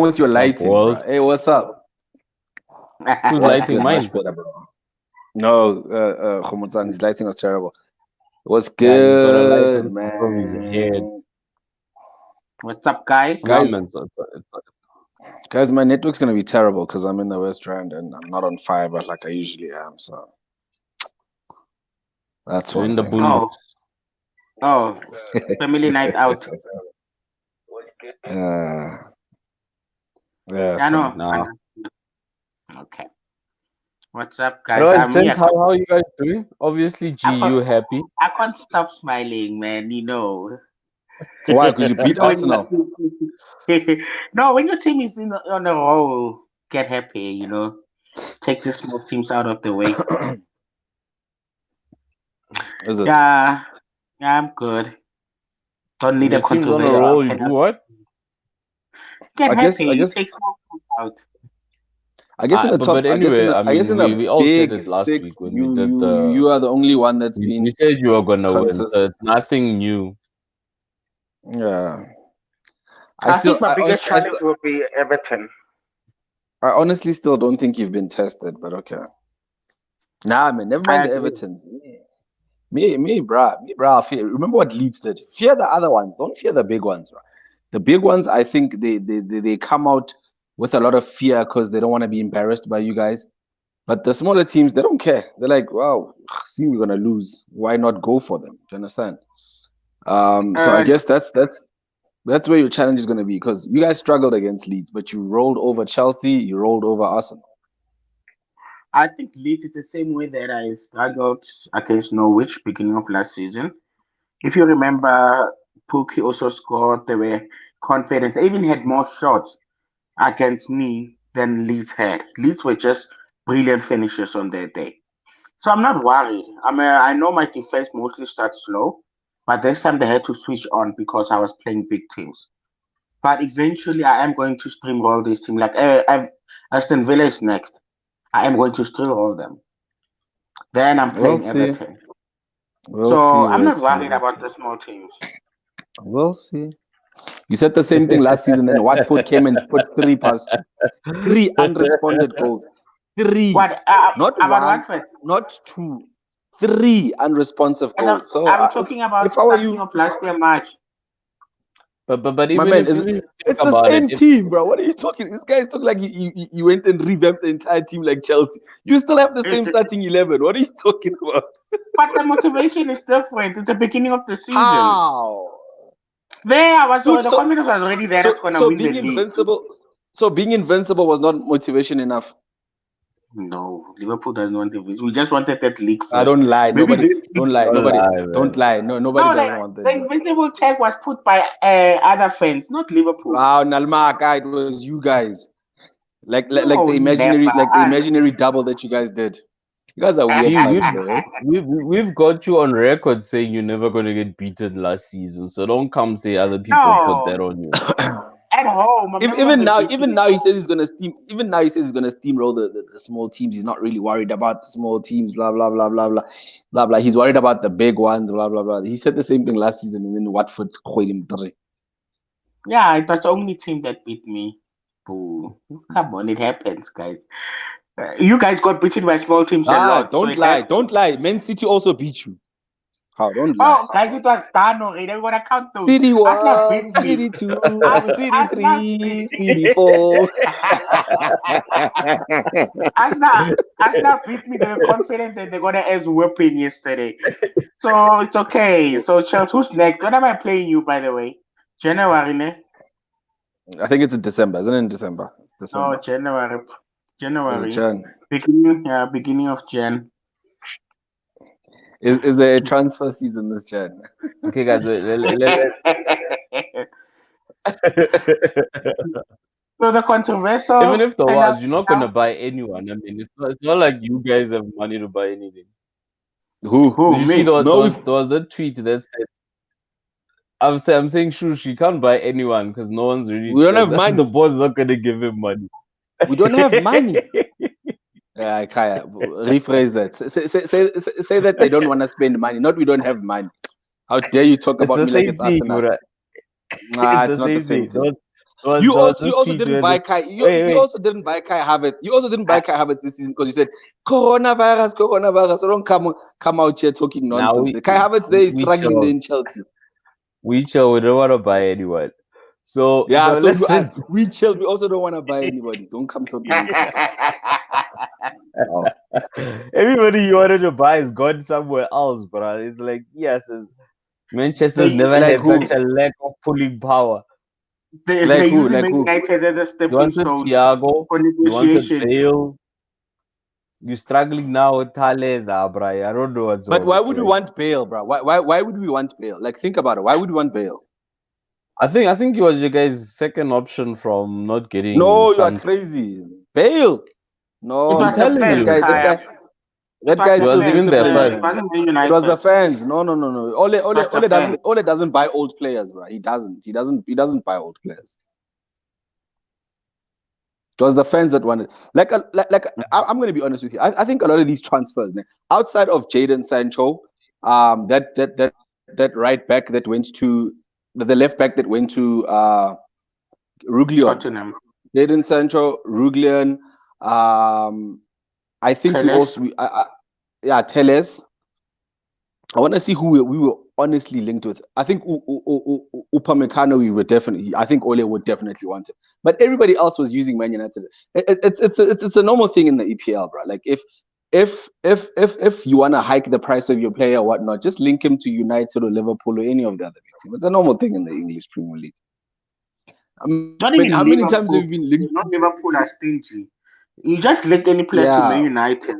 with your What's up, lighting, bro? world? Hey, what's up? Who's What's lighting good? Much mine? better, bro. No, Khomotsan, his lighting was terrible. What's Yeah, he's got a light on good, top of his head. man? What's up, guys? Nah, Guys, man, guys, my network's gonna be terrible because I'm in the West Rand and I'm not on fiber like I usually am. So that's you're one in the thing. Pundies. Oh, oh, family night out. uh, yeah, I so know, I Nah. know. Okay. What's up, guys? Otherwise, I'm gents, here. how you guys doing? Obviously, I G, can't, you happy? I can't stop smiling, man. You know, why? Because you beat when Arsenal. no, when your team is on a roll, get happy. You know, take the small teams out of the way. Is it? Yeah, yeah, I'm good. Don't When need a your team's on a Yeah. controversial roll, you do penalty. what? Get I guess. happy. I You guess. take small teams out. I guess in the top. But I guess in anyway, the. I I guess mean, in the we all said big it last six, week when we you did you the. you are the only one that's We been said you were gonna win, so consistent. it's nothing new. Yeah. I I still. think my biggest challenge will be Everton. I honestly still don't think you've been tested, but okay. Nah, man. Never I mind the agree. Evertons. Me, bruh. Fear. Remember what Leeds did? Fear the other ones. Don't fear the big ones, bruh. The big ones, I think they come out with a lot of fear because they don't want to be embarrassed by you guys. But the smaller teams, they don't care. They're like, wow, see, we're gonna lose. Why not go for them? Do you understand? So I Uh, guess that's where your challenge is gonna be because you guys struggled against Leeds, but you rolled over Chelsea, you rolled over Arsenal. I think Leeds is the same way that I struggled against Norwich beginning of last season. If you remember, Pookie also scored. They were confident. They even had more shots against me than Leeds had. Leeds were just brilliant finishers on their day. So I'm not worried. I know my defense mostly starts slow, but this time they had to switch on because I was playing big teams. But eventually, I am going to streamroll this team. Like Aston Villa is next. I am going to streamroll them. Then I'm We'll playing see. Everton. We'll So see. I'm We'll not see. worried about the small teams. We'll see. You said the same thing last season, then Watford came and put three past you. Three unresponded goals. Three. What Not about one, Watford? not two. Three unresponsive And goals. So I'm talking if about I were starting you, of last year March. But my even man, if is you think it's the about it, same team, bro. What are you talking? This guy talking like you went and revamped the entire team like Chelsea. You still have the same starting 11. What are you talking about? But the motivation is different. It's the beginning of the season. How? There, I was Dude, the confidence was already there. That's gonna so win the being league. invincible, so being invincible was not motivation enough. No, Liverpool doesn't want it. We just wanted that league I first. don't lie. Maybe Nobody, this don't league. lie. don't Nobody, lie, don't man. lie. No, nobody No, doesn't want that the league. invisible tag was put by other fans, not Liverpool. Wow, Nalmaka, it was you guys. Like No, never. the imaginary double that you guys did. You guys are weird Gee, types, bro. Eh? we've got you on record saying you're never gonna get beaten last season. So don't come say other people put that No, on you. at home, I'm never gonna Even get now, beaten even at now, he home. says he's gonna steam. Even now, he says he's gonna steamroll the small teams. He's not really worried about the small teams. Blah blah blah blah blah blah blah. He's worried about the big ones. Blah blah blah. He said the same thing last season, and then Watford quit him three. Yeah, it was the only team that beat me. Boo. Come on, it happens, guys. You guys got beaten by small teams a Ah, lot, so don't it lie, happens. don't lie. Man City also beat you. How? Don't lie. Oh, guys, it was done already. I'm gonna count those. City Arsenal one, beat me. City two, City Arsenal three, beat me. City four. Arsenal, Arsenal beat me. They were confident that they're gonna ass whipping yesterday. So it's okay. So Charles, who's next? When am I playing you, by the way? January, ne? I think it's in December, isn't it? In December. It's No, December. January. Is it January. Jan? Beginning, yeah, beginning of Jan. Is there a transfer season this Jan? Okay, guys, So the even controversial if there was, penalty you're not gonna now. buy anyone. I mean, it's not like you guys have money to buy anything. Who? Did Who, you see me? No, there was that tweet that said I'm saying Shush, he can't buy anyone because no one's really we don't have the money. boss is not gonna give him money. We don't have money. Kaya, rephrase that. Say that they don't want to spend money. Not we don't have money. How dare you talk It's about the me like same it's thing, Arsenal? bro. Nah, It's it's the not the same same thing. thing. There You was also, you this also tweet didn't where buy this. Kai. Wait, You wait. also didn't buy Kai Havertz. You also didn't buy Kai Havertz this season because you said coronavirus. So don't come out here talking Now nonsense. Kai Havertz there is we struggling there chill. in Chelsea. We chill. We don't want to buy anyone. So Yeah, so do listen. us. We chilled. We also don't want to buy anybody. Don't come talking nonsense. Oh. Everybody you wanted to buy is gone somewhere else, bro. It's like Manchester's never Like had such who? a lack of pulling power. Like they're who? using Like Man who? United as a You stepping wanted stone Thiago, for you wanted negotiations. Bale. You're struggling now with Thales, bro. I don't know what's But wrong. why It's would we like, want Bale, bro? Why would we want Bale? Like, think about it. Why would we want Bale? I think it was your guys' second option from not getting No, you are Sancho. crazy. Bale. It No, was I'm the man. telling fans, you, Kaya. It That was guy it the is was still fans. even their disciplined, It first. man. wasn't Man It was the United. fans. No. Ole, It was the fans. Ole doesn't buy old players, bro. He doesn't buy old players. It was the fans that wanted. I'm going to be honest with you. I think a lot of these transfers, man, outside of Jadon Sancho, that right back that went to the left back that went to Ruglion, Tottenham. Jadon Sancho, Ruglion. I think Teles. Teles. I want to see who we were honestly linked with. I think Upamecano we were definitely. I think Ole would definitely want it, but everybody else was using Man United. It's a normal thing in the EPL, bro. Like if you want to hike the price of your player or whatnot, just link him to United or Liverpool or any of the other big teams. It's a normal thing in the English Premier League. Not even How many times have Liverpool. you been linked? Not Liverpool are stingy. You just link any player to Man Yeah, United,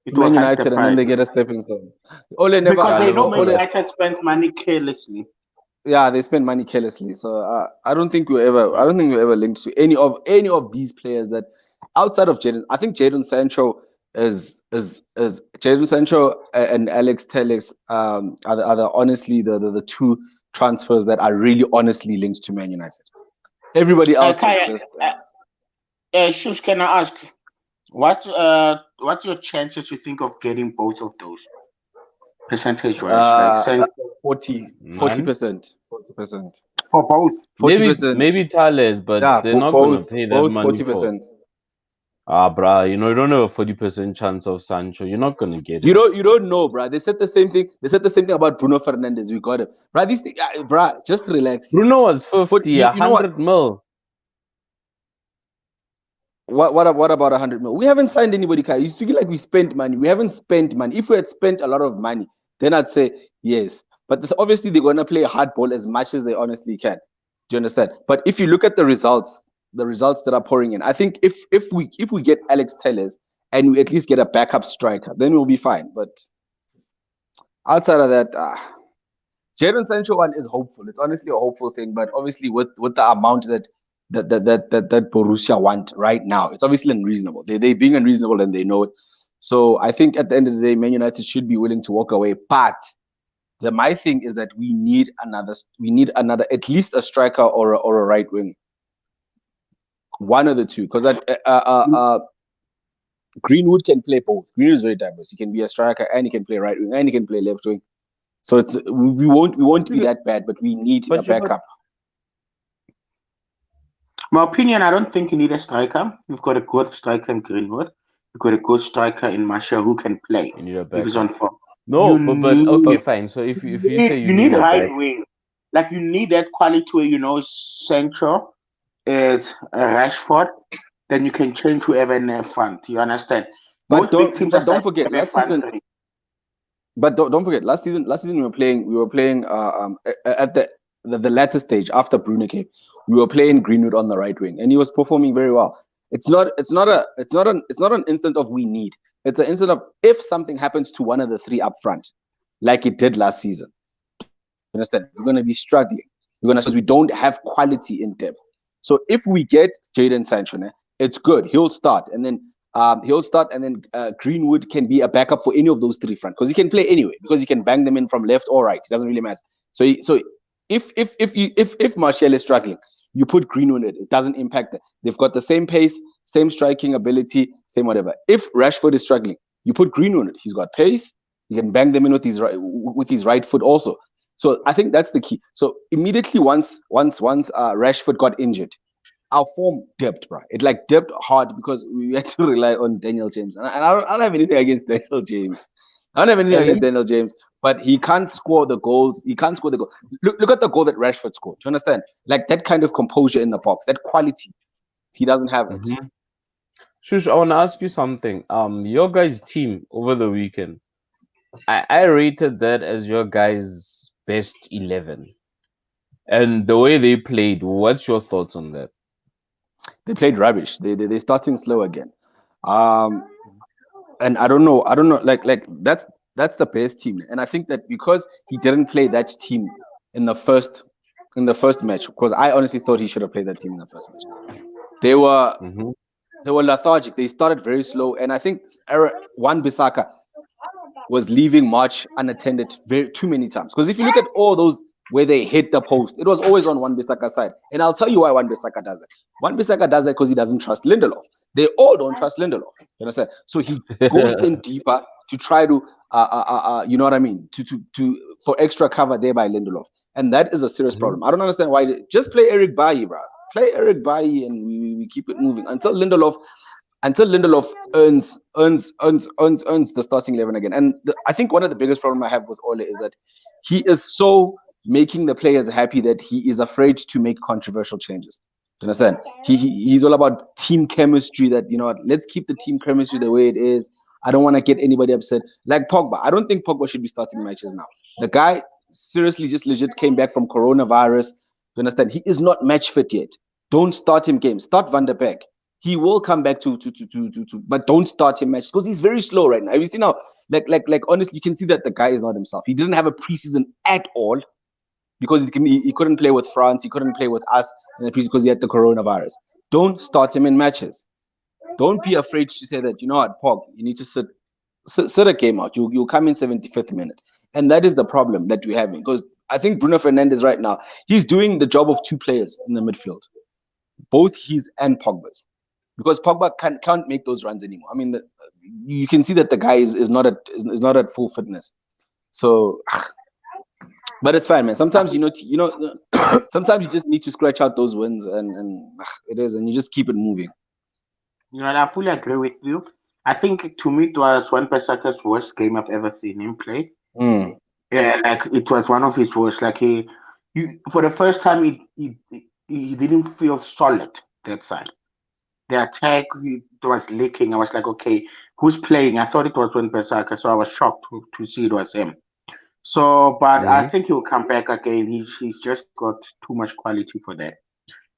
it to will Man hike the United, and then price. they get a stepping stone. Ole never. Because Yeah, they know Man Liverpool. United spends money carelessly. Yeah, they spend money carelessly. So I don't think we're ever linked to any of these players that outside of Jadon. I think Jadon Sancho is Jadon Sancho and Alex Telles are the honestly the two transfers that are really honestly linked to Man United. Everybody else is Kaya, just Shush, can I ask what's your chances you think of getting both of those percentage wise? Like send 40 None. 40%. 40%. for both. 40%. Maybe Thales, but Yeah, they're not gonna pay that both money for. 40%. Bruh, you don't have a 40% chance of Sancho. You're not gonna get You him. don't know, bro. They said the same thing. They said the same thing about Bruno Fernandes. We got him, bro. These things, bro. Just relax. Bruno was 50, You know what? 100 mil. What about 100 mil? We haven't signed anybody, Kai. You speaking like we spent money. We haven't spent money. If we had spent a lot of money, then I'd say yes. But obviously they're gonna play hardball as much as they honestly can. Do you understand? But if you look at the results that are pouring in, I think if we get Alex Telles and we at least get a backup striker, then we'll be fine. But outside of that, Jadon Sancho one is hopeful. It's honestly a hopeful thing, but obviously with the amount that Borussia want right now, it's obviously unreasonable. They being unreasonable and they know it. So I think at the end of the day, Man United should be willing to walk away. But my thing is that we need another at least a striker or a right wing, one of the two, because Greenwood can play both. Greenwood is very diverse. He can be a striker and he can play right wing and he can play left wing. So we won't be that bad, but we need a backup. My opinion, I don't think you need a striker. You've got a good striker in Greenwood. You've got a good striker in Martial who can play. You need a If he's on backup. form. No, You but need- okay, fine. So if you say you you need need a right back, wing, like you need that quality where Sancho is Rashford, then you can change whoever in their front. You understand? But Most big teams are don't forget starting last front season. three. But don't forget last season we were playing at the latter stage after Bruno came. We were playing Greenwood on the right wing, and he was performing very well. It's not an instant of we need. It's an instant of if something happens to one of the three up front, like it did last season. You understand? We're going to be struggling. Because we don't have quality in depth. So if we get Jadon Sancho, it's good. He'll start, and then Greenwood can be a backup for any of those three front because he can play anyway because he can bang them in from left or right. It doesn't really matter. So if Martial is struggling, you put Greenwood in it. It doesn't impact it. They've got the same pace, same striking ability, same whatever. If Rashford is struggling, you put Greenwood in it. He's got pace. He can bang them in with his right foot also. So I think that's the key. So immediately once Rashford got injured, our form dipped, bro. It like dipped hard because we had to rely on Daniel James. And I don't have anything against Daniel James. I don't have anything And against Daniel James, but he can't score the goals. He can't score the goal. Look at the goal that Rashford scored. Do you understand? Like that kind of composure in the box, that quality. He doesn't have it. Mhm. Shush, I want to ask you something. Your guys' team over the weekend, I rated that as your guys' best 11. And the way they played, what's your thoughts on that? They played rubbish. They're starting slow again. Um, and I don't know. Like that's the best team. And I think that because he didn't play that team in the first match, because I honestly thought he should have played that team in the first match. They were Mm-hmm. lethargic. They started very slow, and I think Wan-Bissaka was leaving March unattended too many times. Because if you look at all those where they hit the post, it was always on Wan-Bissaka's side. And I'll tell you why Wan-Bissaka does that. Wan-Bissaka does that because he doesn't trust Lindelof. They all don't trust Lindelof. You understand? So he goes in deeper to try to, you know what I mean, to for extra cover there by Lindelof, and that is a serious problem. I don't understand why. Just play Eric Bailly, bro. Play Eric Bailly, and we keep it moving until Lindelof earns the starting 11 again. And I think one of the biggest problem I have with Ole is that he is so making the players happy that he is afraid to make controversial changes. Do you understand? He's all about team chemistry, that, you know what, let's keep the team chemistry the way it is. I don't want to get anybody upset. Like Pogba. I don't think Pogba should be starting matches now. The guy seriously just legit came back from coronavirus. Do you understand? He is not match fit yet. Don't start him games. Start Van der Beek. He will come back to but don't start him matches because he's very slow right now. Have you seen how, like honestly, you can see that the guy is not himself. He didn't have a preseason at all because he couldn't play with France. He couldn't play with us in the preseason because he had the coronavirus. Don't start him in matches. Don't be afraid to say that, you know what, Pog, you need to sit a game out. You'll come in 75th minute. And that is the problem that we're having, because I think Bruno Fernandes right now, he's doing the job of two players in the midfield, both his and Pogba's, because Pogba can't make those runs anymore. I mean, you can see that the guy is not at full fitness. So, but it's fine, man. Sometimes sometimes you just need to scratch out those wins, and you just keep it moving. You know, and I fully agree with you. I think to me it was Wan-Bissaka's worst game I've ever seen him play. Yeah, like it was one of his worst. Like for the first time, he didn't feel solid that side. The attack it was leaking. I was like, okay, who's playing? I thought it was Wan-Bissaka, so I was shocked to see it was him. So, but I think he'll come back again. He's just got too much quality for that.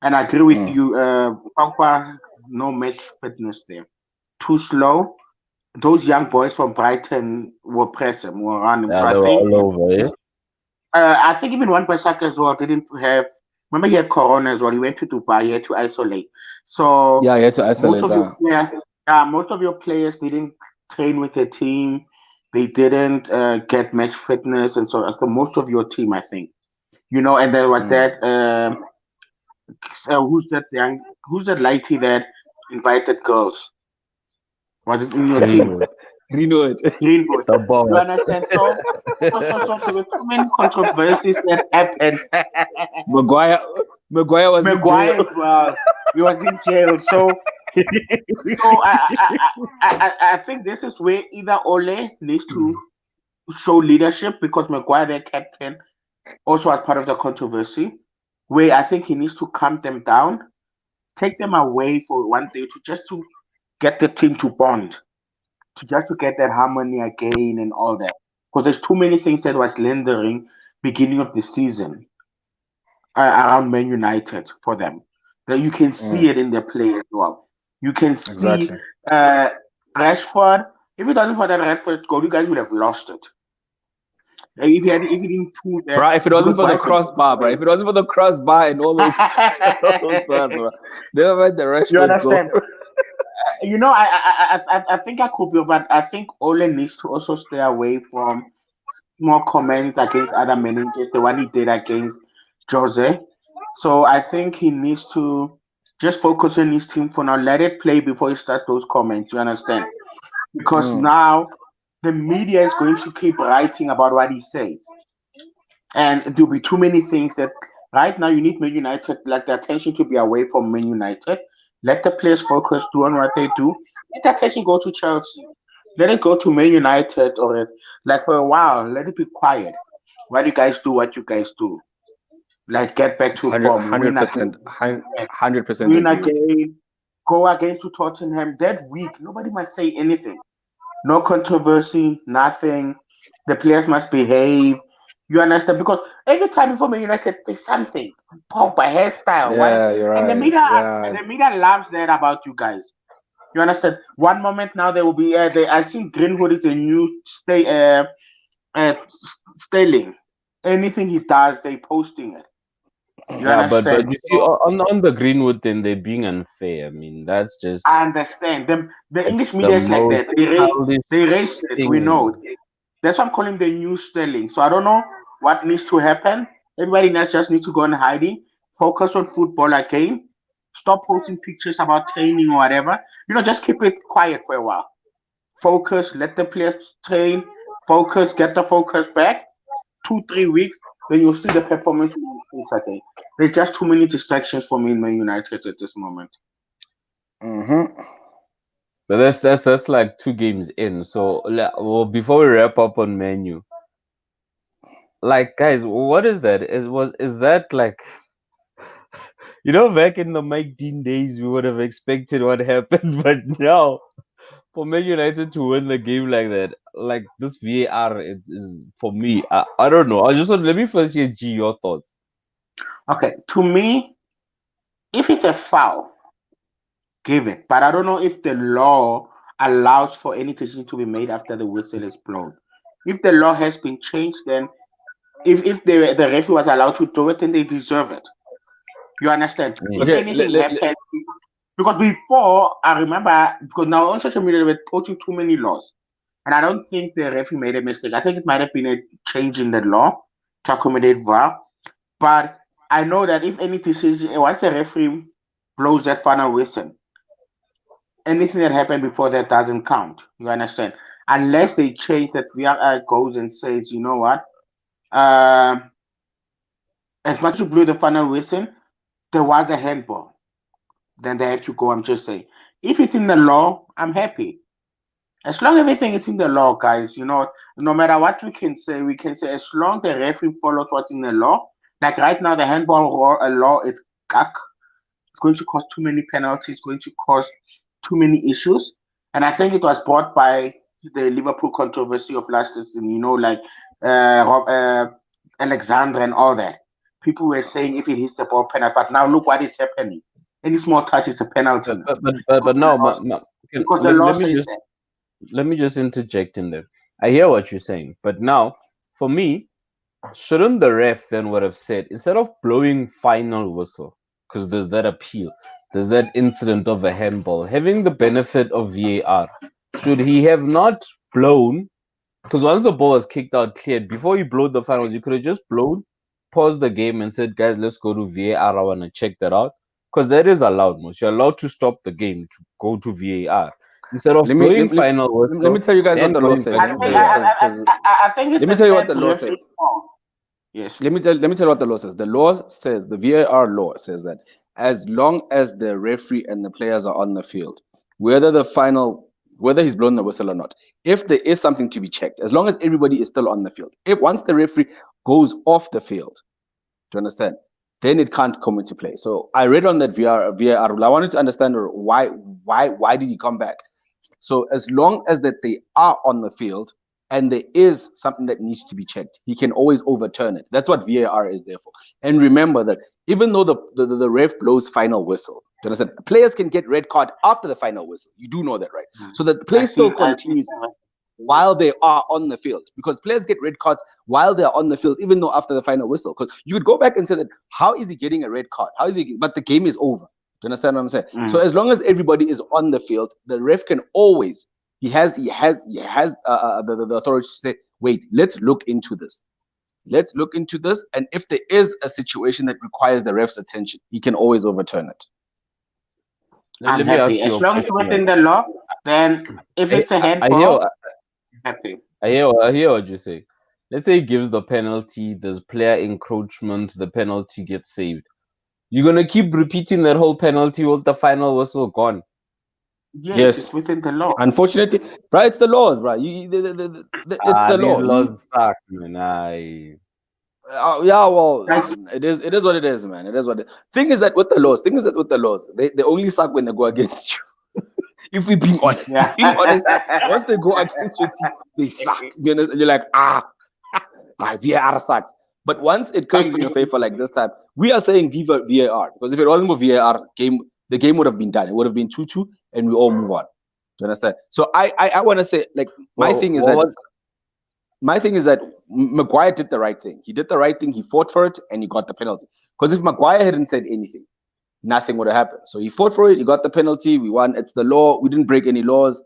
And I agree with you. Pogba, no match fitness there. Too slow. Those young boys from Brighton will press him, will run him. Yeah, So they were all over, yeah? I think even Wan-Bissaka as well didn't have. Remember, he had Corona as well. He went to Dubai. He had to isolate. So yeah, he had to isolate. most of your players didn't train with the team. They didn't get match fitness, and so most of your team, I think, and there was that. Who's that lady that invited girls? Was it in your team? Greenwood. You understand? So there were too many controversies that happened. Maguire was in jail. Well, he was in jail. So I think this is where either Ole needs to show leadership, because Maguire, their captain, also was part of the controversy, where I think he needs to calm them down, take them away for one day to get the team to bond, to get that harmony again and all that. Because there's too many things that was lingering beginning of the season around Man United for them. That you can see it in their play as well. You can see Rashford. If it wasn't for that Rashford goal, you guys would have lost it. If you didn't pull that, bro, if it wasn't for the crossbar, bro, if it wasn't for the crossbar and all those bars, bro, never mind the Rashford. You understand? I think I could be, but I think Ole needs to also stay away from more comments against other managers, the one he did against Jose. So I think he needs to just focus on his team for now. Let it play before he starts those comments. You understand? Because now the media is going to keep writing about what he says, and there'll be too many things that Right now, you need Man United, like the attention to be away from Man United. Let the players focus, do on what they do. Let the attention go to Chelsea. Let it go to Man United or like for a while. Let it be quiet. Why do you guys do what you guys do? Like get back to form, win again, 100%, 100% win agree with you. again, go against to Tottenham. That week, nobody must say anything. No controversy, nothing. The players must behave. You understand? Because every time before Man United, there's something. Pop, a hairstyle, what? Yeah, you're And the right. media, Yeah, and the media loves that about you guys. You understand? One moment now there will be. I think Greenwood is a new uh, Sterling. Anything he does, they posting it. You Yeah, but understand? you see, So on the Greenwood thing, they're being unfair. I mean, that's just I understand them. The it's English the media is like most that. childish They raised it. We know. thing. That's why I'm calling the new Sterling. So I don't know what needs to happen. Everybody else just needs to go in hiding. Focus on football again. Stop posting pictures about training or whatever. Just keep it quiet for a while. Focus. Let the players train. Focus. Get the focus back. 2, 3 weeks, then you'll see the performance will increase again. There's just too many distractions for me in Man United at this moment. mm-hmm. But that's like 2 games in. So, well, before we wrap up on menu, like guys, what is that? Is that like back in the Mike Dean days, we would have expected what happened, but now for Man United to win the game like that, like this VAR, it is for me. I don't know. Let me first hear G your thoughts. Okay, to me, if it's a foul, give it. But I don't know if the law allows for any decision to be made after the whistle is blown. If the law has been changed, then if the referee was allowed to do it, then they deserve it. You understand? If Mm. Okay, anything happens, because before I remember, because now on social media they were posting too many laws, and I don't think the referee made a mistake. I think it might have been a change in the law to accommodate VAR. But I know that if any decision, once the referee blows that final whistle, anything that happened before that doesn't count. You understand? Unless they change that VAR goes and says, you know what? Um, as much as you blew the final whistle, there was a handball. Then they have to go. I'm just saying. If it's in the law, I'm happy. As long as everything is in the law, guys, no matter what we can say as long the referee follows what's in the law. Like right now, the handball law is cuck. It's going to cause too many penalties, going to cause too many issues. And I think it was brought by the Liverpool controversy of last season, like Alexander and all that. People were saying if it hits the ball, penalty. But now look what is happening. Any small touch is a penalty now. But no, Because the let, law let me says just that. interject in there. I hear what you're saying, but now for me, shouldn't the ref then would have said instead of blowing final whistle, because there's that appeal, there's that incident of a handball, having the benefit of VAR, should he have not blown? Because once the ball was kicked out, cleared, before you blow the finals, you could have just blown, paused the game, and said, "Guys, let's go to VAR. I want to check that out." Because that is allowed, most. You're allowed to stop the game to go to VAR instead of let me blowing let, let, final let me whistle, tell you guys what then the law going says. back I to Let me tell think you VAR. I think it's let me a tell you what fair the law referee says. fault. Yes. Let me tell you what the law says. The law says, the VAR law says that as long as the referee and the players are on the field, whether he's blown the whistle or not, if there is something to be checked, as long as everybody is still on the field, if once the referee goes off the field, do you understand? Then it can't come into play. So I read on that VAR rule. I wanted to understand why did he come back? So as long as that they are on the field and there is something that needs to be checked, he can always overturn it. That's what VAR is there for. And remember that even though the ref blows final whistle, do you understand? Players can get red card after the final whistle. You do know that, right? So that the play still I see. continues while they are on the field, because players get red cards while they're on the field, even though after the final whistle. Because you could go back and say that, how is he getting a red card? How is he? But the game is over. Do you understand what I'm saying? So as long as everybody is on the field, the ref can always the authority to say, wait, let's look into this. Let's look into this, and if there is a situation that requires the ref's attention, he can always overturn it. I'm Let me happy. ask you As a long as it's question. within the law, then if I, it's a I hear handball, I'm happy. I hear what you say. let's say he gives the penalty, there's player encroachment, the penalty gets saved. You're gonna keep repeating that whole penalty with the final whistle gone. Yes, it's Yes. within the law. Unfortunately, right? It's the laws, right? It's the These law. laws suck, man. I Yeah, well, That's it is. It is what it is, man. It is what it. Thing is that with the laws, they only suck when they go against you. If we being honest, yeah. being honest, once they go against your team, they suck. You're like, VAR sucks. But once it comes in your favor, like this time, we are saying Viva VAR, because if it wasn't for VAR, the game would have been done. It would have been 2-2, and we all move on. Do you understand? So I want to say, like, what what my thing is that Maguire did the right thing. He did the right thing. He fought for it, and he got the penalty. Because if Maguire hadn't said anything, nothing would have happened. So he fought for it. He got the penalty. We won. It's the law. We didn't break any laws.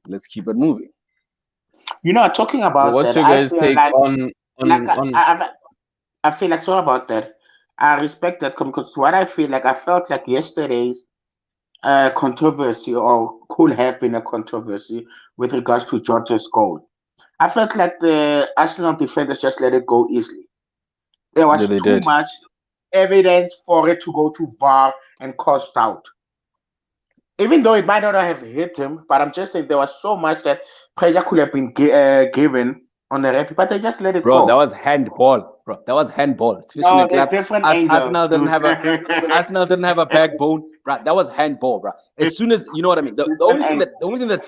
Let's keep it moving. Talking about what's that, your I guys' feel take like like on I feel like so about that. I respect that because what I feel like I felt like yesterday's controversy or could have been a controversy with regards to George's goal. I felt like the Arsenal defenders just let it go easily. There Yeah, was they too did. much evidence for it to go to VAR and cost out. Even though it might not have hit him, but I'm just saying there was so much that pressure could have been given on the ref, but they just let it Bro, that go. was handball. Bro, that was handball. Especially in No, a there's club. different angles, Arsenal didn't dude. have a Arsenal didn't have a backbone. Bro, that was handball, bro. As soon as you know what I mean. The Different only thing that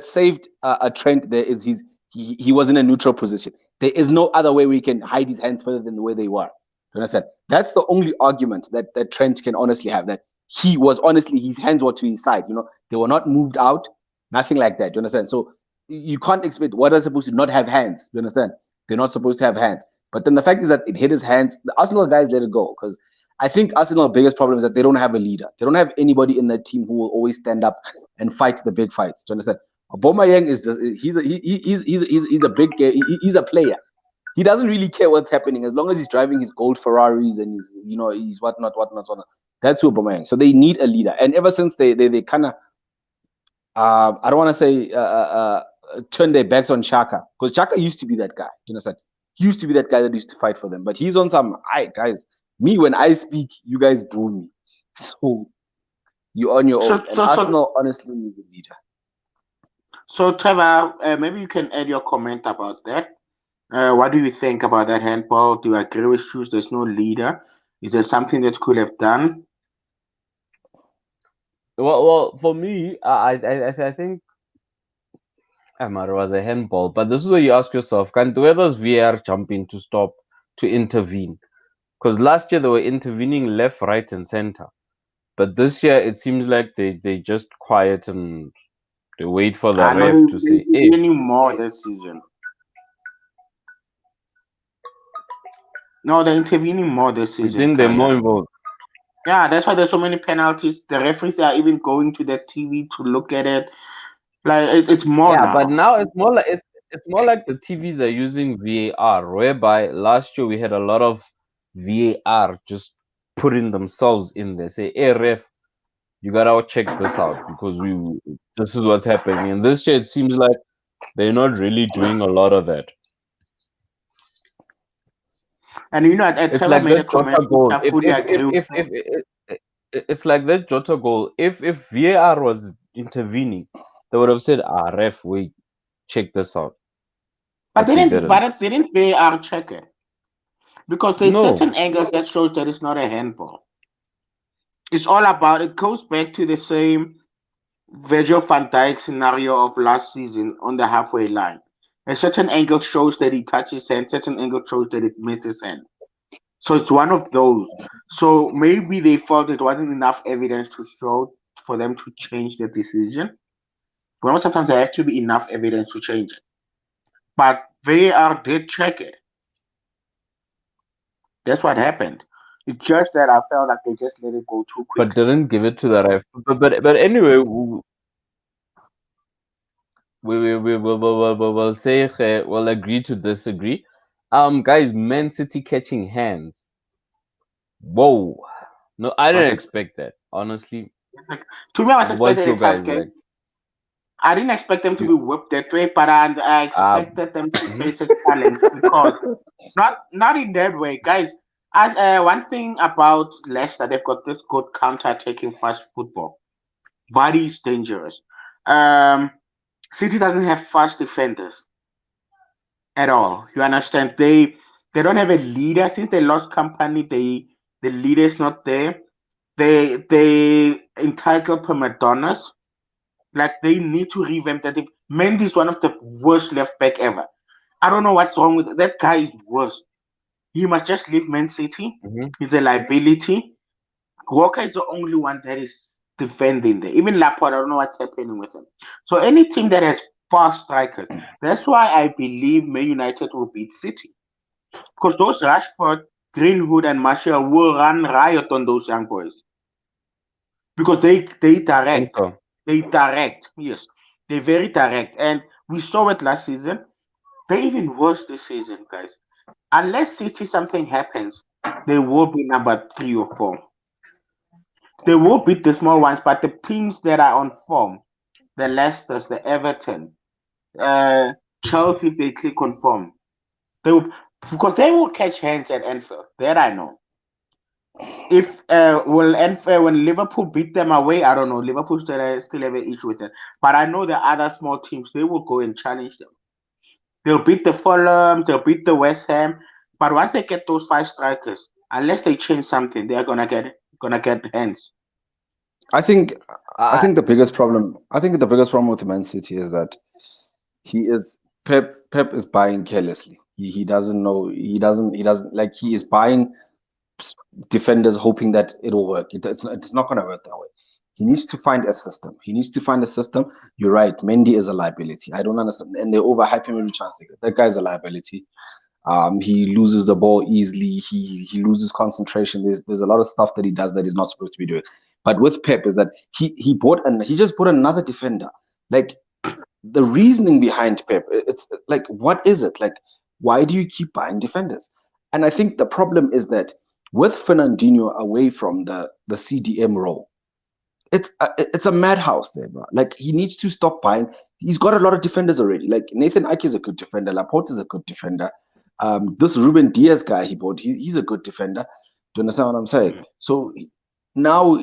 saved a Trent there is he was in a neutral position. There is no other way we can hide his hands further than the way they were. You understand? That's the only argument that Trent can honestly have. That he was honestly his hands were to his side. They were not moved out. Nothing like that. You understand? So you can't expect what are supposed to not have hands. You understand? They're not supposed to have hands. But then the fact is that it hit his hands. The Arsenal guys let it go because I think Arsenal's biggest problem is that they don't have a leader. They don't have anybody in that team who will always stand up and fight the big fights. Do you understand? Aubameyang is just, he's a big he's a player. He doesn't really care what's happening as long as he's driving his gold Ferraris and he's whatnot. That's who Aubameyang. So they need a leader. And ever since they kind of I don't want to say turn their backs on Chaka because Chaka used to be that guy. You understand? He used to be that guy that used to fight for them. But he's on some. Guys, me when I speak, you guys boo me. So you're on your so, own. And so, so, Arsenal honestly needs a leader. so, Trevor, maybe you can add your comment about that. What do you think about that handball? Do you agree with Shoes? There's no leader. Is there something that could have done? well for me, I think it was a handball. But this is where you ask yourself, where does VAR jump in to stop to intervene? Because last year they were intervening left, right, and center. But this year it seems like they just quiet and they wait for the I know ref to they say, "Hey, intervening more this season. No, they're intervening more this we season, think they're more Kaya. involved." Yeah, that's why there's so many penalties. The referees are even going to the TV to look at it. Like it's more Yeah, but now. now it's more like the TVs are using VAR, whereby last year we had a lot of VAR just putting themselves in there. Say, "Hey ref, you gotta check this out because this is what's happening." And this year it seems like they're not really doing a lot of that. And It's Trevor like made a that comment Jota which goal. I fully agree with. It's like that Jota goal. If VAR was intervening, they would have said, "Ah, ref, wait, check this out." But But they didn't. didn't VAR check it? Because there's No, certain angles that shows that it's not a handball. It's all about it goes back to the same Virgil van Dijk scenario of last season on the halfway line. A certain angle shows that he touches hand, certain angle shows that it misses hand. So it's one of those. So maybe they felt it wasn't enough evidence to show for them to change the decision. Well, sometimes there have to be enough evidence to change it. But VAR did check it. That's what happened. It's just that I felt like they just let it go too but quickly. didn't give it to the ref. But anyway, we'll say we'll agree to disagree. Guys, Man City catching hands. Whoa, no, I Was didn't it expect that honestly. like, to me I was What's expecting a your tough guys game. like? I didn't expect them to be You, whipped that way, but I um, expected them to mhm. face a challenge because not in that way, guys. As one thing about Leicester, they've got this good counter-attacking fast football. Body is dangerous. Um, City doesn't have fast defenders at all. You understand? They don't have a leader since they lost company. The leader is not there. They entitled prima donnas. Like they need to revamp that. Mendy is one of the worst left back ever. I don't know what's wrong with that guy. Is worse. He must just leave Man City. Mhm. He's a liability. Walker is the only one that is defending there. Even Laporte, I don't know what's happening with him. So any team that has fast strikers, that's why I believe Man United will beat City. Because those Rashford, Greenwood, and Martial will run riot on those young boys. Because they I think direct. so. They direct. Yes. They're very direct. And we saw it last season. They're even worse this season, guys. Unless City something happens, they will be number 3 or 4. They will beat the small ones, but the teams that are on form, the Leicesters, the Everton, uh, Chelsea, if they click on form, they will, because they will catch hands at Anfield. That I know. If will Anfield when Liverpool beat them away, I don't know. Liverpool still have an issue with it, but I know the other small teams they will go and challenge them. They'll beat the Fulham, they'll beat the West Ham, but once they get those 5 strikers, unless they change something, they are gonna get hands. I think I I think the biggest problem I think the biggest problem with Man City is that he is Pep is buying carelessly. He doesn't know he doesn't like he is buying defenders hoping that it'll work. It's not going to work that way. He needs to find a system. He needs to find a system. You're right. Mendy is a liability. I don't understand. And they overhype him every chance they get. That guy's a liability. He loses the ball easily. He loses concentration. There's a lot of stuff that he does that he's not supposed to be doing. But with Pep is that he just bought another defender. Like the reasoning behind Pep, it's like what is it? Like why do you keep buying defenders? And I think the problem is that with Fernandinho away from the CDM role, it's a madhouse there, bro. Like he needs to stop buying. He's got a lot of defenders already. Like Nathan Ake is a good defender. Laporte is a good defender. This Ruben Diaz guy he bought, he's a good defender. Do you understand what I'm saying? So now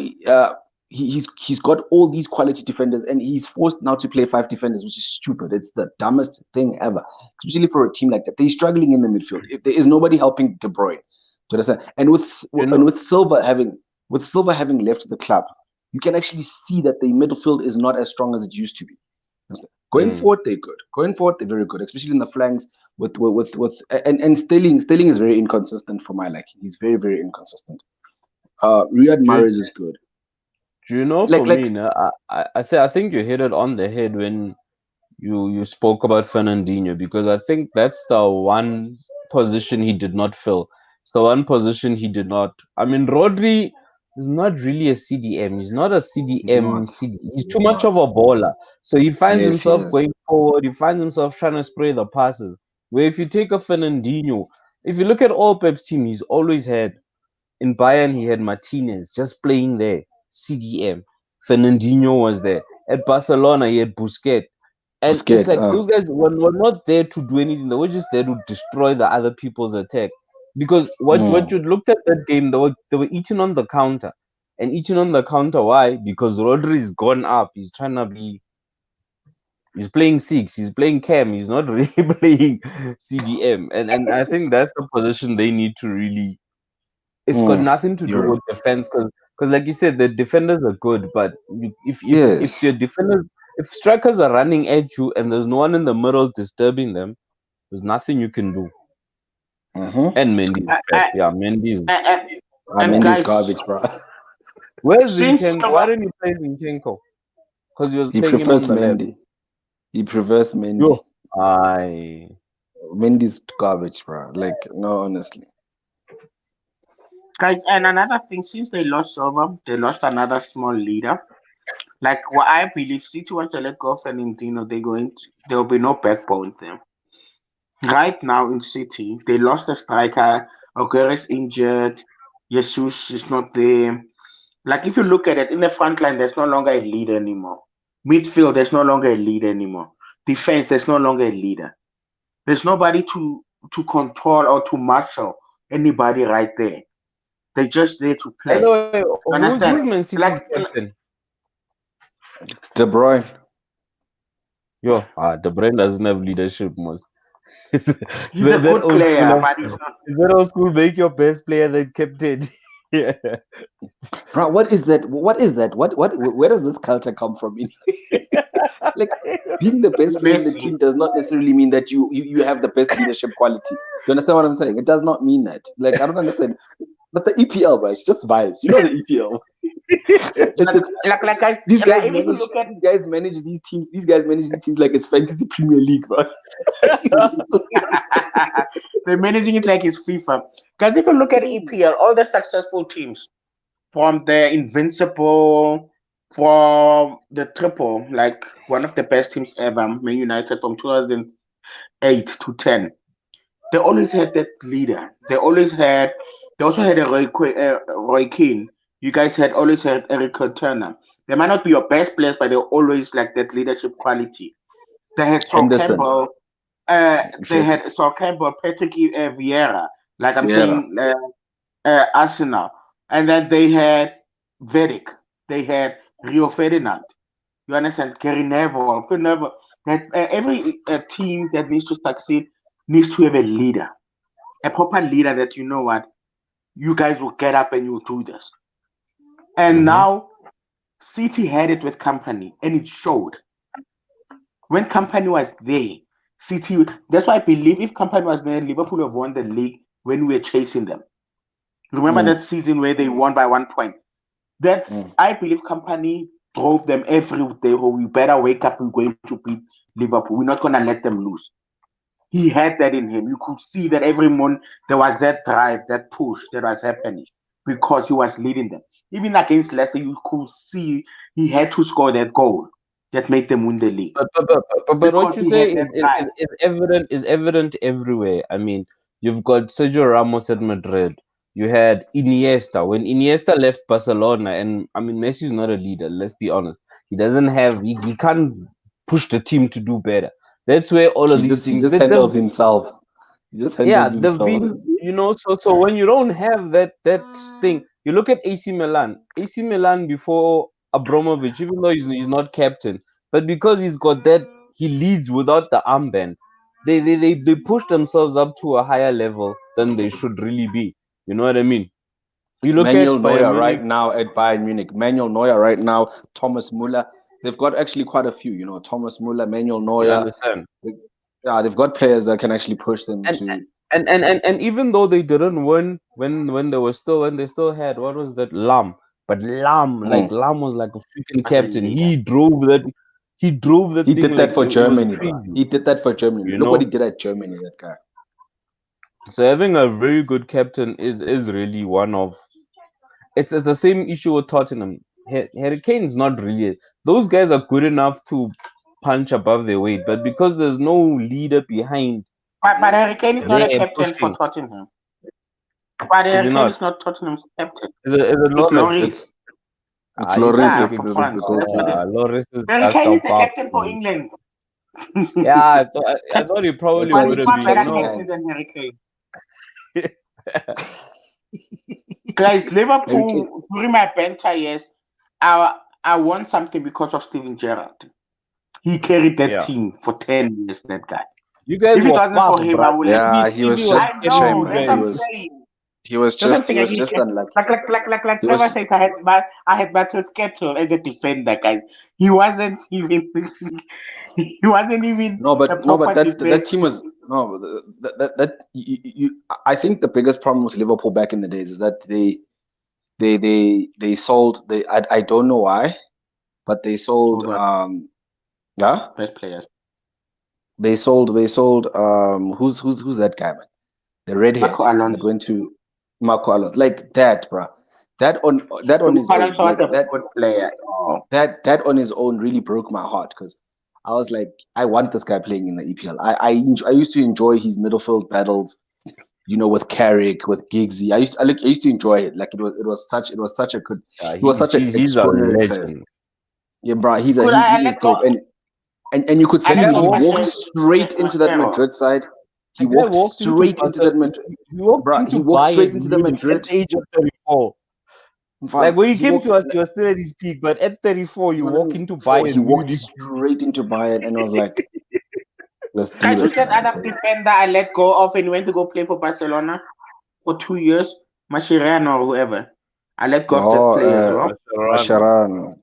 he's got all these quality defenders, and he's forced now to play 5 defenders, which is stupid. It's the dumbest thing ever, especially for a team like that. They're struggling in the midfield. If there is nobody helping De Bruyne, do you understand? you And know with Silva having left the club, you can actually see that the midfield is not as strong as it used to be. Going mm, forward, they're good. Going forward, they're very good, especially in the flanks. And Sterling is inconsistent for my liking. He's very very inconsistent. Riyad do, Mahrez is good. do you know for Like me, no, I think you hit it on the head when you spoke about Fernandinho, because I think that's the one position he did not fill. It's the one position he did not. I mean, Rodri is not really a CDM. He's not a he's CDM. not. CD. He's too He's much not. of a baller. So he finds Yes, he himself is. going forward. He finds himself trying to spray the passes. Where if you take a Fernandinho, if you look at all Pep's team, he's always had in Bayern, he had Martinez just playing there, CDM. Fernandinho was there. At Barcelona, he had Busquets. And it's Busquets. like those guys were not there to do anything. They were just there to destroy the other people's attack. Because what Mm, you looked at that game, they were eating on the counter. And eating on the counter, why? Because Rodri's gone up. He's playing six, he's playing cam, he's not really playing CDM. And I think that's the position they need to really, it's got nothing to do you're with defense, because like you said, the defenders are good, but if your yes. defenders, if strikers are running at you and there's no one in the middle disturbing them, there's nothing you can do. Mm-hmm. And Mendy is Uh, crap. uh, Yeah, Mendy is. uh, uh, and Mendy's guys, garbage, bro. Where's since Zinchenko? Why didn't you play Zinchenko? Because he was He playing him on prefers the left. Mendy. He prefers Mendy. Yo, I Mendy's garbage, bro. Like, no, honestly. guys, and another thing, since they lost Silva, they lost another small leader. Like what I believe, City wants to let go of Fernandinho, there will be no backbone there. Right now in City, they lost a striker. Aguero's injured. Jesus is not there. Like if you look at it in the front line, there's no longer a leader anymore. Midfield, there's no longer a leader anymore. Defense, there's no longer a leader. There's nobody to control or to marshal anybody right there. They're just there to By the play. way, You who's understand? Man City's captain? De Bruyne. De Bruyne doesn't have leadership, most. He's a good player, but he's not. Is that old school? Make your best player the captain. Yeah. Bro, what is that? What is that? Where does this culture come from? Like, being the best player in the team does not necessarily mean that you have the best leadership quality. You understand what I'm saying? It does not mean that. Like, I don't understand. But the EPL, bro, it's just vibes. You know the EPL. These guys manage these teams. These guys manage these teams like it's fantasy Premier League, bro. They're managing it like it's FIFA. Because if you look at EPL, all the successful teams, from the Invincible, from the Triple, like one of the best teams ever, Man United from 2008 to 10, they always had that leader. They also had a Roy Keane. You guys had always had Eric Cantona. They might not be your best players, but they're always like that leadership quality. They had Saul Henderson. Campbell. They had Saul Campbell, Patrick Vieira. Like I'm saying, Arsenal. And then they had Vedic. They had Rio Ferdinand. You understand? Gary Neville. Phil Neville. That every team that needs to succeed needs to have a leader, a proper leader that you know what, you guys will get up and you will do this. And now, City had it with Company, and it showed. When Company was there, City. That's why I believe if Company was there, Liverpool would have won the league when we were chasing them. Remember that season where they won by 1 point? I believe Company drove them every day. Oh, we better wake up. We're going to beat Liverpool. We're not going to let them lose. He had that in him. You could see that every month there was that drive, that push that was happening because he was leading them. Even against Leicester, you could see he had to score that goal that made them win the league. But what you say is evident everywhere. I mean, you've got Sergio Ramos at Madrid. You had Iniesta. When Iniesta left Barcelona, and I mean, Messi's not a leader, let's be honest. He doesn't have, he can't push the team to do better. That's where all of these things. He just handles himself. He just handles himself. You know, so when you don't have that thing, you look at AC Milan. AC Milan before Abramovich, even though he's not captain, but because he's got that, he leads without the armband. They push themselves up to a higher level than they should really be. You know what I mean? You look Manuel at Neuer right now at Bayern Munich. Manuel Neuer right now. Thomas Müller. They've got actually quite a few. You know, Thomas Müller, Manuel Neuer. You understand? Yeah, they've got players that can actually push them and even though they didn't win when they still had, what was that, Lam? But Lam was like a freaking captain. He drove that he thing. Did that for Germany, bro. He did that for Germany. Look what he did at Germany, that guy. So having a very good captain is really one of, it's the same issue with Tottenham. Harry Kane's not really, those guys are good enough to punch above their weight, but because there's no leader behind. But Harry Kane is not a captain for Tottenham. But Harry Kane is not Tottenham's captain. Is it Lloris? It's Lloris. Lloris is Harry Kane is a captain for England. Yeah, I thought he probably would have been. Better captain than Harry Kane. Guys, Liverpool, during my banter years, I won something because of Steven Gerrard. He carried that team for 10 years, that guy. You guys, if it wasn't for him, I would have. He was just a shame. He was just unlucky. Like Trevor says, I had battle schedule as a defender, guys. He wasn't even. No, but that team was I think the biggest problem with Liverpool back in the days is that they sold. I don't know why, but they sold. Best players. They sold. Who's that guy, man? The redhead that went to Marco Alonso, like that, bro. That on his own, that good player. That on his own really broke my heart because I was like, I want this guy playing in the EPL. I used to enjoy his midfield battles, you know, with Carrick, with Giggsy. I used to enjoy it. Like it was such a good. He was such an extraordinary player. Yeah, bro, he Could I is let dope, go? and you could I see let guy me. go He of walked walked in. straight into that Marcelo. Madrid side. He The guy walked walked into straight into Barcelona. that Madrid. He walked Bro, into he walked straight Bayern into the Munich at Madrid. the age of 34. Like Fam, when he he came walked. to us, he was still at his peak. But at 34, you No, no, walk no. into Bro, he Bayern walked Munich. straight into Bayern, and I was like, "Let's do Guys, who's this, that man." other So, defender I let go of and went to go play for Barcelona for 2 years? Mascherano or whoever. I let go of that oh, player as well. Mascherano. Mascherano.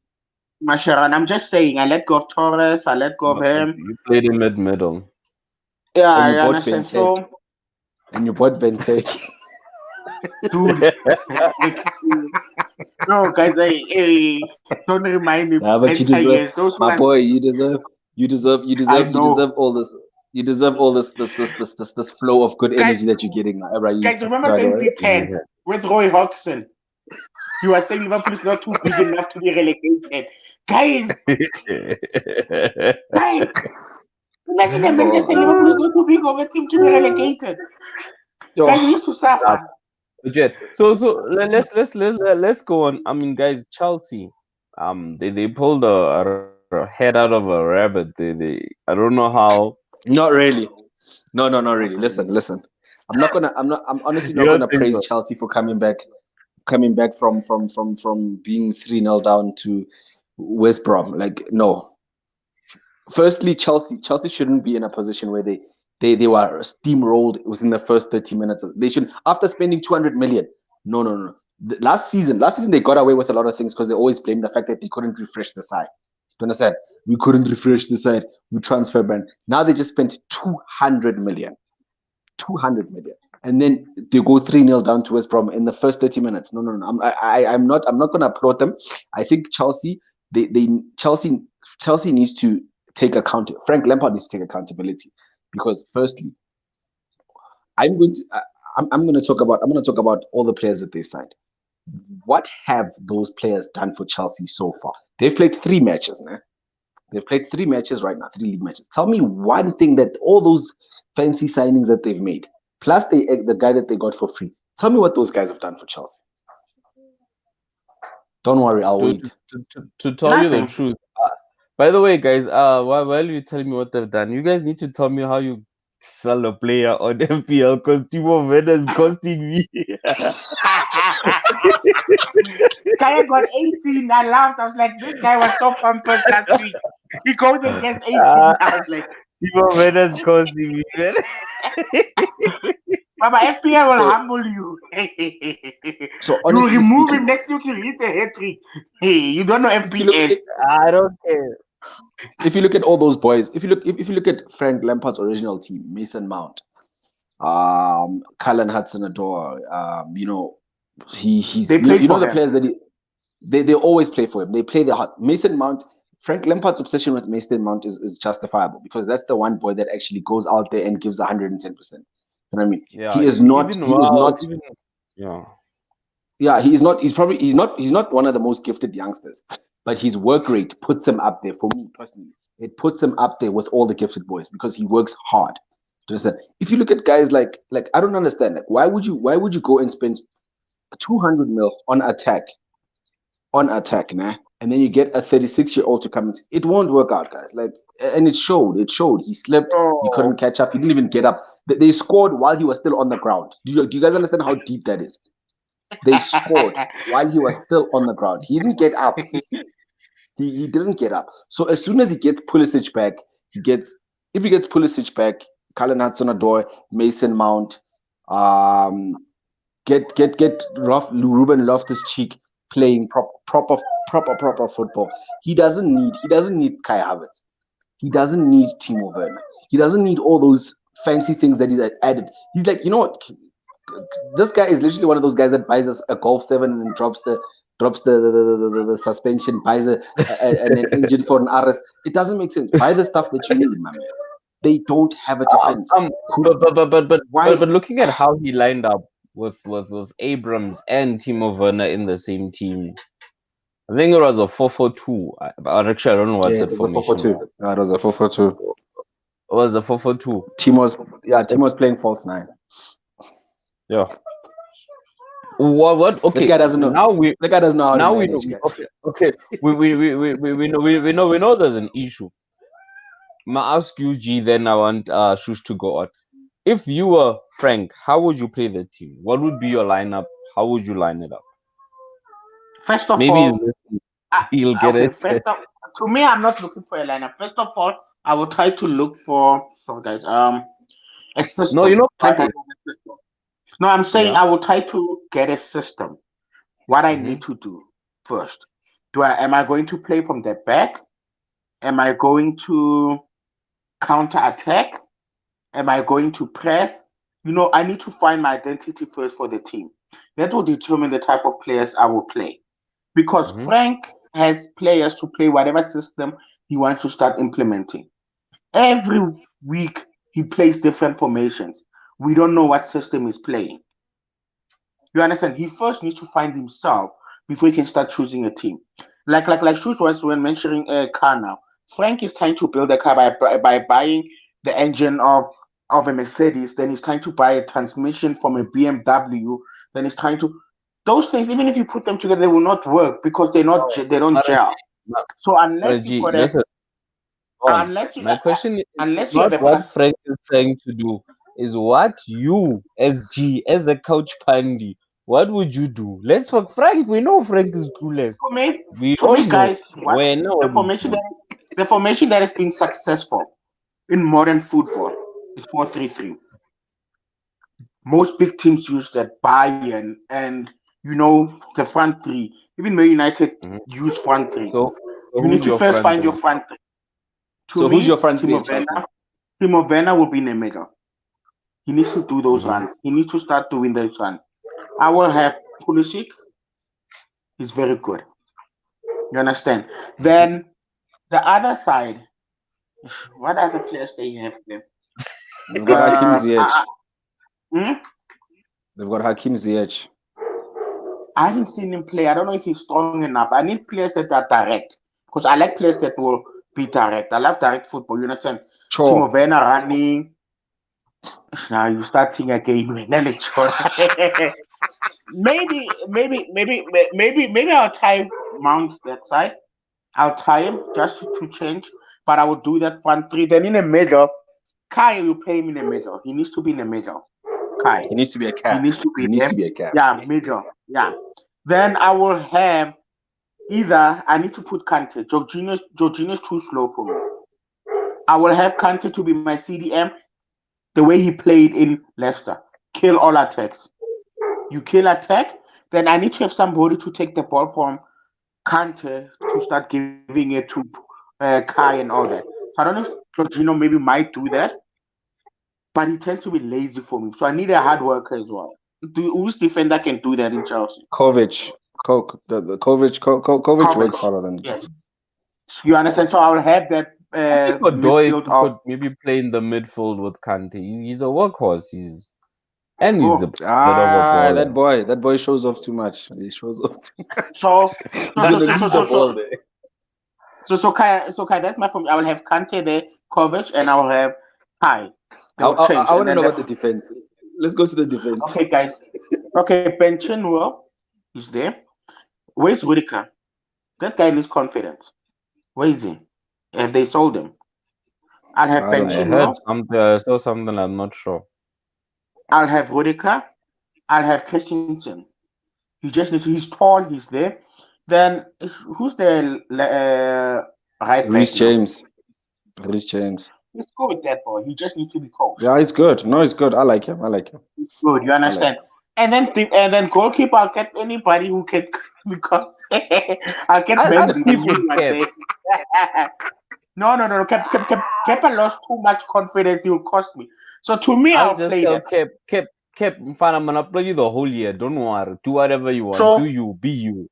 Mascherano. I'm just saying, I let go of Torres. I let go of No, but him. you played him at middle. Yeah, And I you bought understand. Benteke. So, And you bought Benteke. dude, no, guys, don't remind me. Nah, but you Better deserve, years. Those my ones, boy. You I deserve know. all this. You deserve all this flow of good Guys, energy that you're getting now. Right? You used guys, to remember struggle, right? 2010 with Roy Hodgson? He was saying Liverpool is not too big enough to be relegated. Guys, guys, imagine the man that Oh, said Liverpool is not too big of a team to be relegated. yo, Guys, we used to suffer. Legit. Let's go on. I mean, guys, Chelsea, they pulled a head out of a rabbit. They I don't know how. not really. No, no, not really. Not Listen, really. listen. I'm honestly You not don't gonna think praise so? Chelsea for coming back from being 3-0 down to West Brom. Like, no. Firstly, Chelsea shouldn't be in a position where they were steamrolled within the first 30 minutes. They should, after spending 200 million. No, no, no. Last season they got away with a lot of things because they always blamed the fact that they couldn't refresh the side. Do you understand? We couldn't refresh the side. We transfer ban. Now they just spent 200 million. 200 million. And then they go 3-0 down to West Brom in the first 30 minutes. No, no, no. I'm not gonna applaud them. I think they Chelsea needs to take account. Frank Lampard needs to take accountability because firstly, I'm going to I'm going to talk about all the players that they've signed. What have those players done for Chelsea so far? They've played 3 matches, man. They've played 3 matches right now, 3 league matches. Tell me one thing that all those fancy signings that they've made, plus the guy that they got for free. Tell me what those guys have done for Chelsea. Don't worry, I'll To wait. to, to tell you the Nothing. truth. By the way, guys, while you tell me what they've done, you guys need to tell me how you sell a player on FPL because Timo Werner is costing me. Kaya got 18. I laughed. I was like, this guy was so pampered last week. He goes and gets 18. Ah, I was like, Timo Werner is costing me, man. Baba, FPL will So humble you. so You will honestly remove him speaking, next week. You'll hit a hat trick. Hey, you don't know if you look FPL. I don't care. if you look at all those boys, if you look at Frank Lampard's original team, Mason Mount, Cullen Hudson-Odoi, They played you know for the him. players that they always play for him. They play their heart. Mason Mount, Frank Lampard's obsession with Mason Mount is justifiable because that's the one boy that actually goes out there and gives 110%. You know what I mean? Yeah, He is not. even He is wow, not. even yeah. Yeah, he is not. He's probably. He's not one of the most gifted youngsters, but his work rate puts him up there. For me personally, it puts him up there with all the gifted boys because he works hard. Do you understand? If you look at guys like I don't understand. Like, why would you go and spend 200 mil on attack, nah? And then you get a 36-year-old to come in. It won't work out, guys. Like, and it showed. It showed. He slept. He couldn't Oh, catch up. He didn't even get up. They scored while he was still on the ground. Do you guys understand how deep that is? They scored while he was still on the ground. He didn't get up. He didn't get up. So as soon as he gets Pulisic back, if he gets Pulisic back, Cullen Hudson-Odoi, Mason Mount, um, get Ruben Loftus-Cheek playing proper football. He doesn't need Kai Havertz. He doesn't need Timo Werner. He doesn't need all those fancy things that he's added. He's like, you know what? This guy is literally one of those guys that buys us a Golf 7 and then drops the suspension, buys an engine for an RS. It doesn't make sense. Buy the stuff that you need, man. They don't have a defense. Why? But looking at how he lined up with Abrams and Timo Werner in the same team, I think it was a 4-4-2. Actually, I don't know what Yeah, it that was a formation 4-4-2. was. No, it was a 4-4-2. It was a 4-4-2. Timo's playing false nine. Yeah. What? That Okay, guy doesn't know. now we That guy doesn't know how to now we know. manage, guys. Okay. We know there's an issue. I ask you, G. Then I want Shush to go on. If you were Frank, how would you play the team? What would be your lineup? How would you line it up? First of Maybe he's all, listening. He'll get okay. it. To me, I'm not looking for a lineup. First of all, I will try to look for some guys. A No, you system. know, Try Frank. to have a system. No, I'm saying Yeah. I will try to get a system. What I Mm-hmm. need to do first. Am I going to play from the back? Am I going to counter attack? Am I going to press? I need to find my identity first for the team. That will determine the type of players I will play. Because Mm-hmm. Frank has players to play whatever system he wants to start implementing. Every week he plays different formations. We don't know what system he's playing. You understand? He first needs to find himself before he can start choosing a team. Like Shoes was when mentioning a car now. Frank is trying to build a car by buying the engine of a Mercedes. Then he's trying to buy a transmission from a BMW. Then he's trying to those things. Even if you put them together, they will not work because No, they don't gel. So unless you Maraji, got a listen. On. unless you My question is unless you not have a what Frank is trying to do, is what you, as G, as a couch pandy, what would you do? Let's fuck Frank. We know Frank is clueless. to me We all know. guys, When the what would formation you that the formation that has been successful in modern football is 4-3-3. Most big teams use that Bayern and the front three. Even Man United do? Mhm. use front three. So You need who's to your first front find your three? front three. To So who's your me, front three at Chelsea? Timo Werner will be in the middle. He needs to do those Mm-hmm. runs. He needs to start doing those runs. I will have Pulisic. He's very good. You understand? Then the other side, what other players they have there? They've got Hakim Ziyech. Hmm? They've got Hakim Ziyech. I haven't seen him play. I don't know if he's strong enough. I need players that are direct because I like players that will be direct. I love direct football. You understand? Sure. Timo Werner running. Now you start seeing a game. Maybe I'll try Mount that side. I'll try him just to change, but I will do that front three. Then in the middle, Kai will play him in the middle. He needs to be in the middle. Kai. He needs to be a He cap. needs to He be needs there. to be a cap. Yeah, middle. Yeah. Then I will have either I need to put Kante. Jorginho's too slow for me. I will have Kante to be my CDM the way he played in Leicester. Kill all attacks. You kill attack, then I need to have somebody to take the ball from Kante to start giving it to Kai and all that. So I don't know if Jorginho maybe might do that, but he tends to be lazy for me. So I need a hard worker as well. Whose defender can do that in Chelsea? Kovic. Kovic works Kovac. harder than Yes. You understand? So I will have that I think Odoi midfield of could maybe play in the midfield with Kante. He's a workhorse. He's a bit of a baller. that boy shows off too much. He shows off too much. so He's gonna lose the ball there. Kai, that's my form. I will have Kante there, Kovac, and I will have Kai. They will change. I And want to then know about the defense. Let's go to the defense. okay, guys. Okay, Ben Chilwell is there. Where's Whitaker? That guy needs confidence. Where is he? Have they sold him? I'll have I Ben don't I know. heard Chilwell. something. I saw something. I'm not sure. I'll have Whitaker. I'll have Christensen. He just needs. He's tall. He's there. Then who's the right Reece back now? James. Reece James. He's good, that boy. He just needs to be coached. Yeah, he's good. No, he's good. I like him. He's good. You understand? And then goalkeeper, I'll get anybody who can because I'll get I Mendy. keep with Cap. No. Kepa lost too much confidence. He will cost me. So to me, I'll I'll just play tell that. Cap, Mfana, I'm gonna play you the whole year. Don't worry. Do whatever you want. So Do you? Be you.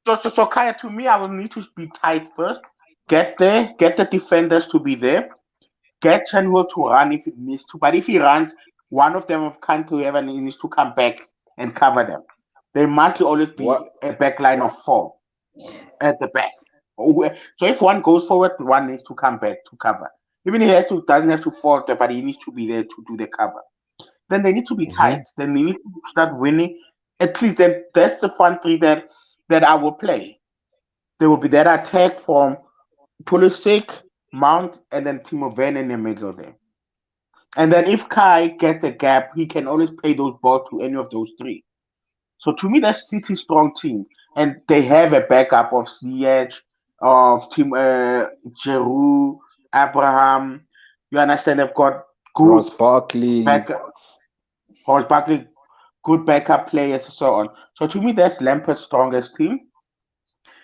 So Kaya, to me, I will need to be tight first. Get there. Get the defenders to be there. Get Chanwell to run if it needs to. But if he runs, one of them can't do ever needs to come back and cover them. There must always be What? a back line of 4 at the back. So if one goes forward, one needs to come back to cover. Even if he doesn't have to fall there, but he needs to be there to do the cover. Then they need to be Mm-hmm. tight. Then they need to start winning. At least then that's the front three that I will play. There will be that attack from Pulisic, Mount, and then Timo Werner in the middle there. And then if Kai gets a gap, he can always play those balls to any of those three. So to me, that's City's strong team, and they have a backup of Ziyech, of Tim Giroud, Abraham. You understand? They've got good Ross Barkley. backup, Horst Barkley, good backup players, and so on. So to me, that's Lampard's strongest team.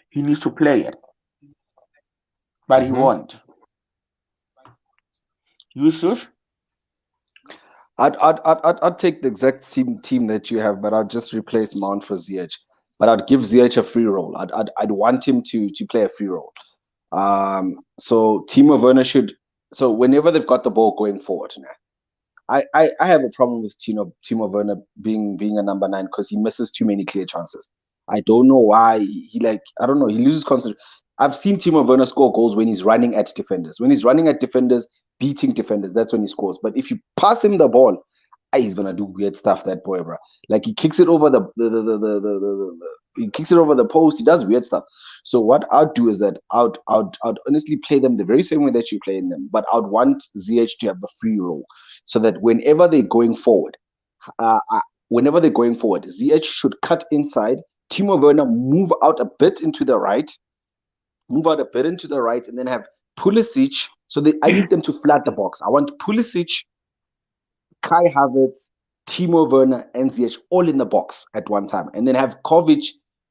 He needs to play it, but he Mm-hmm. won't. You should. I'd take the exact same team that you have, but I'd just replace Mount for Ziyech. But I'd give Ziyech a free role. I'd want him to play a free role. So Timo Werner should. So whenever they've got the ball going forward, I have a problem with Timo Werner being a number 9 because he misses too many clear chances. I don't know why he like I don't know he loses concentration. I've seen Timo Werner score goals when he's running at defenders. When he's running at defenders, beating defenders, that's when he scores. But if you pass him the ball, he's gonna do weird stuff. That boy, bro. Like he kicks it over he kicks it over the post. He does weird stuff. So what I'd do is that I'd honestly play them the very same way that you play them, but I'd want ZH to have a free role so that uh, uh, whenever they're going forward, ZH should cut inside. Timo Werner move out a bit into the right, and then have Pulisic. So I need them to flood the box. I want Pulisic, Kai Havertz, Timo Werner, and Ziyech all in the box at one time, and then have Kovic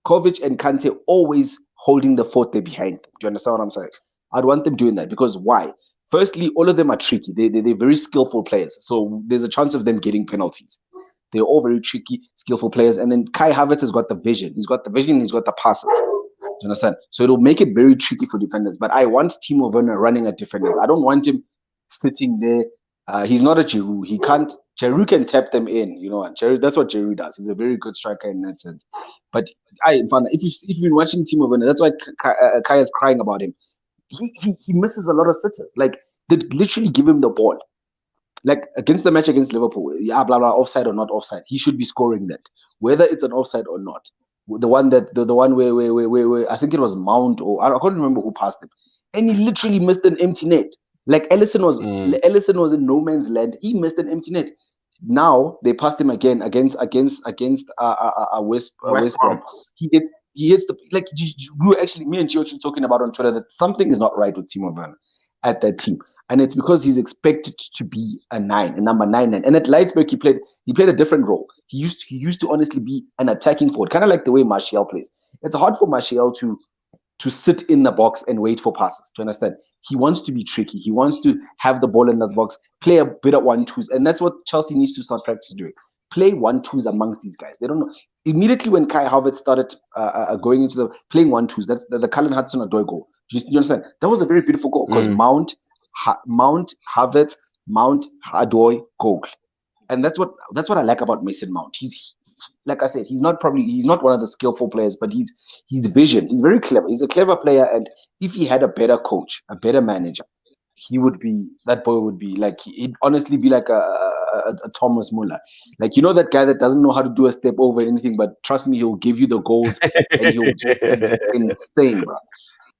and Kante always holding the fort there behind them. Do you understand what I'm saying? I'd want them doing that because why? Firstly, all of them are tricky. They're very skillful players, so there's a chance of them getting penalties. They're all very tricky, skillful players. And then Kai Havertz has got the vision. He's got the vision. He's got the passes. Do you understand? So it'll make it very tricky for defenders. But I want Timo Werner running at defenders. I don't want him sitting there. He's not a Giroud. He can't. Giroud can tap them in. You know, and Giroud, that's what Giroud does. He's a very good striker in that sense. But if you've been watching Timo Werner, that's why Kai is crying about him. He misses a lot of sitters. Like they literally give him the ball like against the match against Liverpool, yeah, blah blah, offside or not offside, he should be scoring that, whether it's an offside or not. The one where I think it was Mount or I can't remember who passed him, and he literally missed an empty net. Like Ellison was in no man's land. He missed an empty net. Now they passed him again against West West Brom. Brom. He hits the like we were actually me and Gio actually talking about on Twitter that something is not right with Timo Werner at that team. And it's because he's expected to be a 9, a number 9. And at Leipzig, he played a different role. He used to honestly be an attacking forward, kind of like the way Martial plays. It's hard for Martial to sit in the box and wait for passes. To understand, he wants to be tricky. He wants to have the ball in that box, play a bit of 1-2s, and that's what Chelsea needs to start practicing doing. Play 1-2s amongst these guys. They don't know. Immediately when Kai Havertz started going into the playing 1-2s, that's the Cullen Hudson-Odoi goal. You understand? That was a very beautiful goal because Mount, Havertz, Mount, Odoi, goal. And that's what I like about Mason Mount. He's like I said, he's not one of the skillful players, but he's vision. He's very clever. He's a clever player, and if he had a better coach, a better manager, that boy would be like he'd honestly be like a Thomas Muller. Like that guy that doesn't know how to do a step over anything, but trust me, he'll give you the goals and he'll just be insane, bro.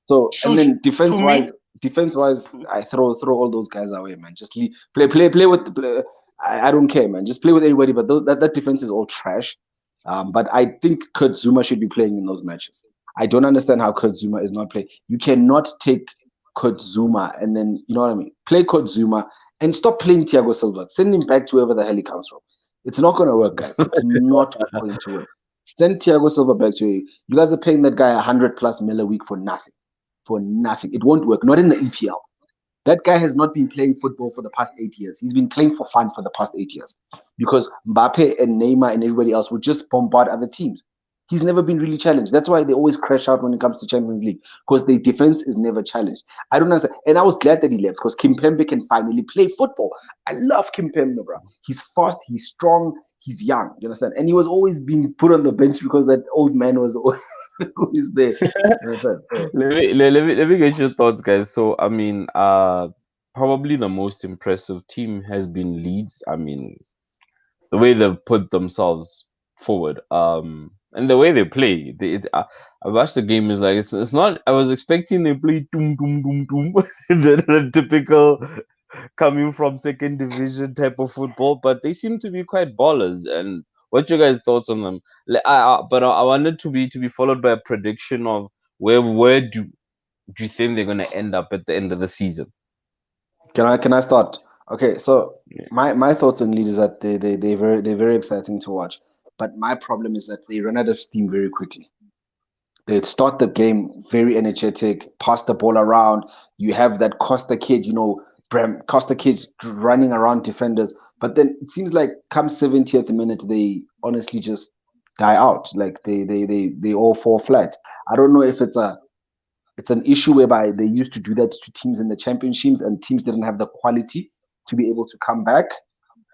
So and then To me, defense wise, I throw all those guys away, man. Just play with the play. I don't care, man. Just play with everybody. But that defense is all trash. But I think Kurt Zuma should be playing in those matches. I don't understand how Kurt Zuma is not playing. You cannot take Kurt Zuma and then you know what I mean. Play Kurt Zuma and stop playing Thiago Silva. Send him back to wherever the hell he comes from. It's not going to work, guys. It's not going to work. Send Thiago Silva back to you. You guys are paying that guy 100+ mil a week for nothing. For nothing. It won't work. Not in the EPL. That guy has not been playing football for the past 8 years. He's been playing for fun for the past 8 years because Mbappe and Neymar and everybody else would just bombard other teams. He's never been really challenged. That's why they always crash out when it comes to Champions League because their defense is never challenged. I don't understand. And I was glad that he left because Kimpembe can finally play football. I love Kimpembe, bro. He's fast, he's strong, he's young. You understand? And he was always being put on the bench because that old man was always there. You understand? So, let me get your thoughts, guys. So I mean, probably the most impressive team has been Leeds. I mean, the way they've put themselves forward. And the way they play, I watched the game. Is like it's not. I was expecting they play doom doom doom doom, the typical coming from second division type of football, but they seem to be quite ballers. And what's your guys' thoughts on them? But I wanted to be followed by a prediction of where do you think they're gonna end up at the end of the season? Can I start? Okay, so Yeah. my thoughts on Leeds is that they're very exciting to watch. But my problem is that they run out of steam very quickly. They start the game very energetic, pass the ball around. You have that Costa kid, Costa kids running around defenders. But then it seems like come 70th minute, they honestly just die out. Like they all fall flat. I don't know if it's an issue whereby they used to do that to teams in the championships and teams didn't have the quality to be able to come back,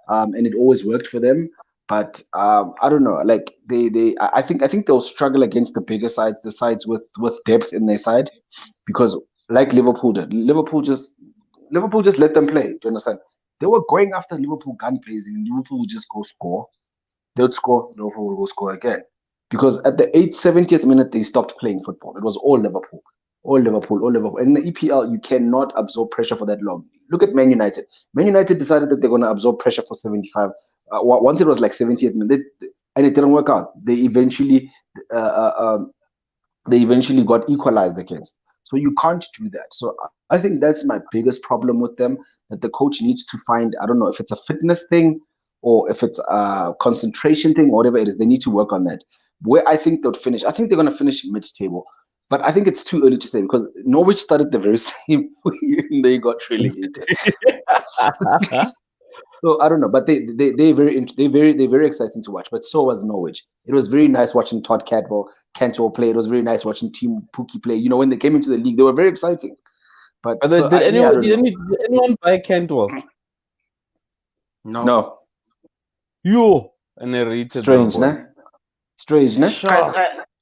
and it always worked for them. But I don't know. Like I think they'll struggle against the bigger sides, the sides with depth in their side, because like Liverpool did, Liverpool just let them play. Do you understand? They were going after Liverpool gun blazing, and Liverpool would just go score. They would score, Liverpool would go score again. Because at the 70th minute, they stopped playing football. It was all Liverpool. All Liverpool, all Liverpool. And in the EPL, you cannot absorb pressure for that long. Look at Man United. Man United decided that they're going to absorb pressure for 75. Once it was like 70th minute, and it didn't work out. Uh, uh, um, they eventually got equalized against. So you can't do that. So I think that's my biggest problem with them, that the coach needs to find, I don't know if it's a fitness thing or if it's a concentration thing, or whatever it is, they need to work on that. Where I think they'll finish, I think they're going to finish mid-table. But I think it's too early to say because Norwich started the very same way and they got relegated. So I don't know, but they're very exciting to watch. But so was Norwich. It was very nice watching Todd Cantwell play. It was very nice watching Team Pookie play. When they came into the league, they were very exciting. But But so did me, I anyone don't know. did anyone buy Cantwell? No. No, You and I rated them strange, boys. ne? Strange, ne? Guys, Sure,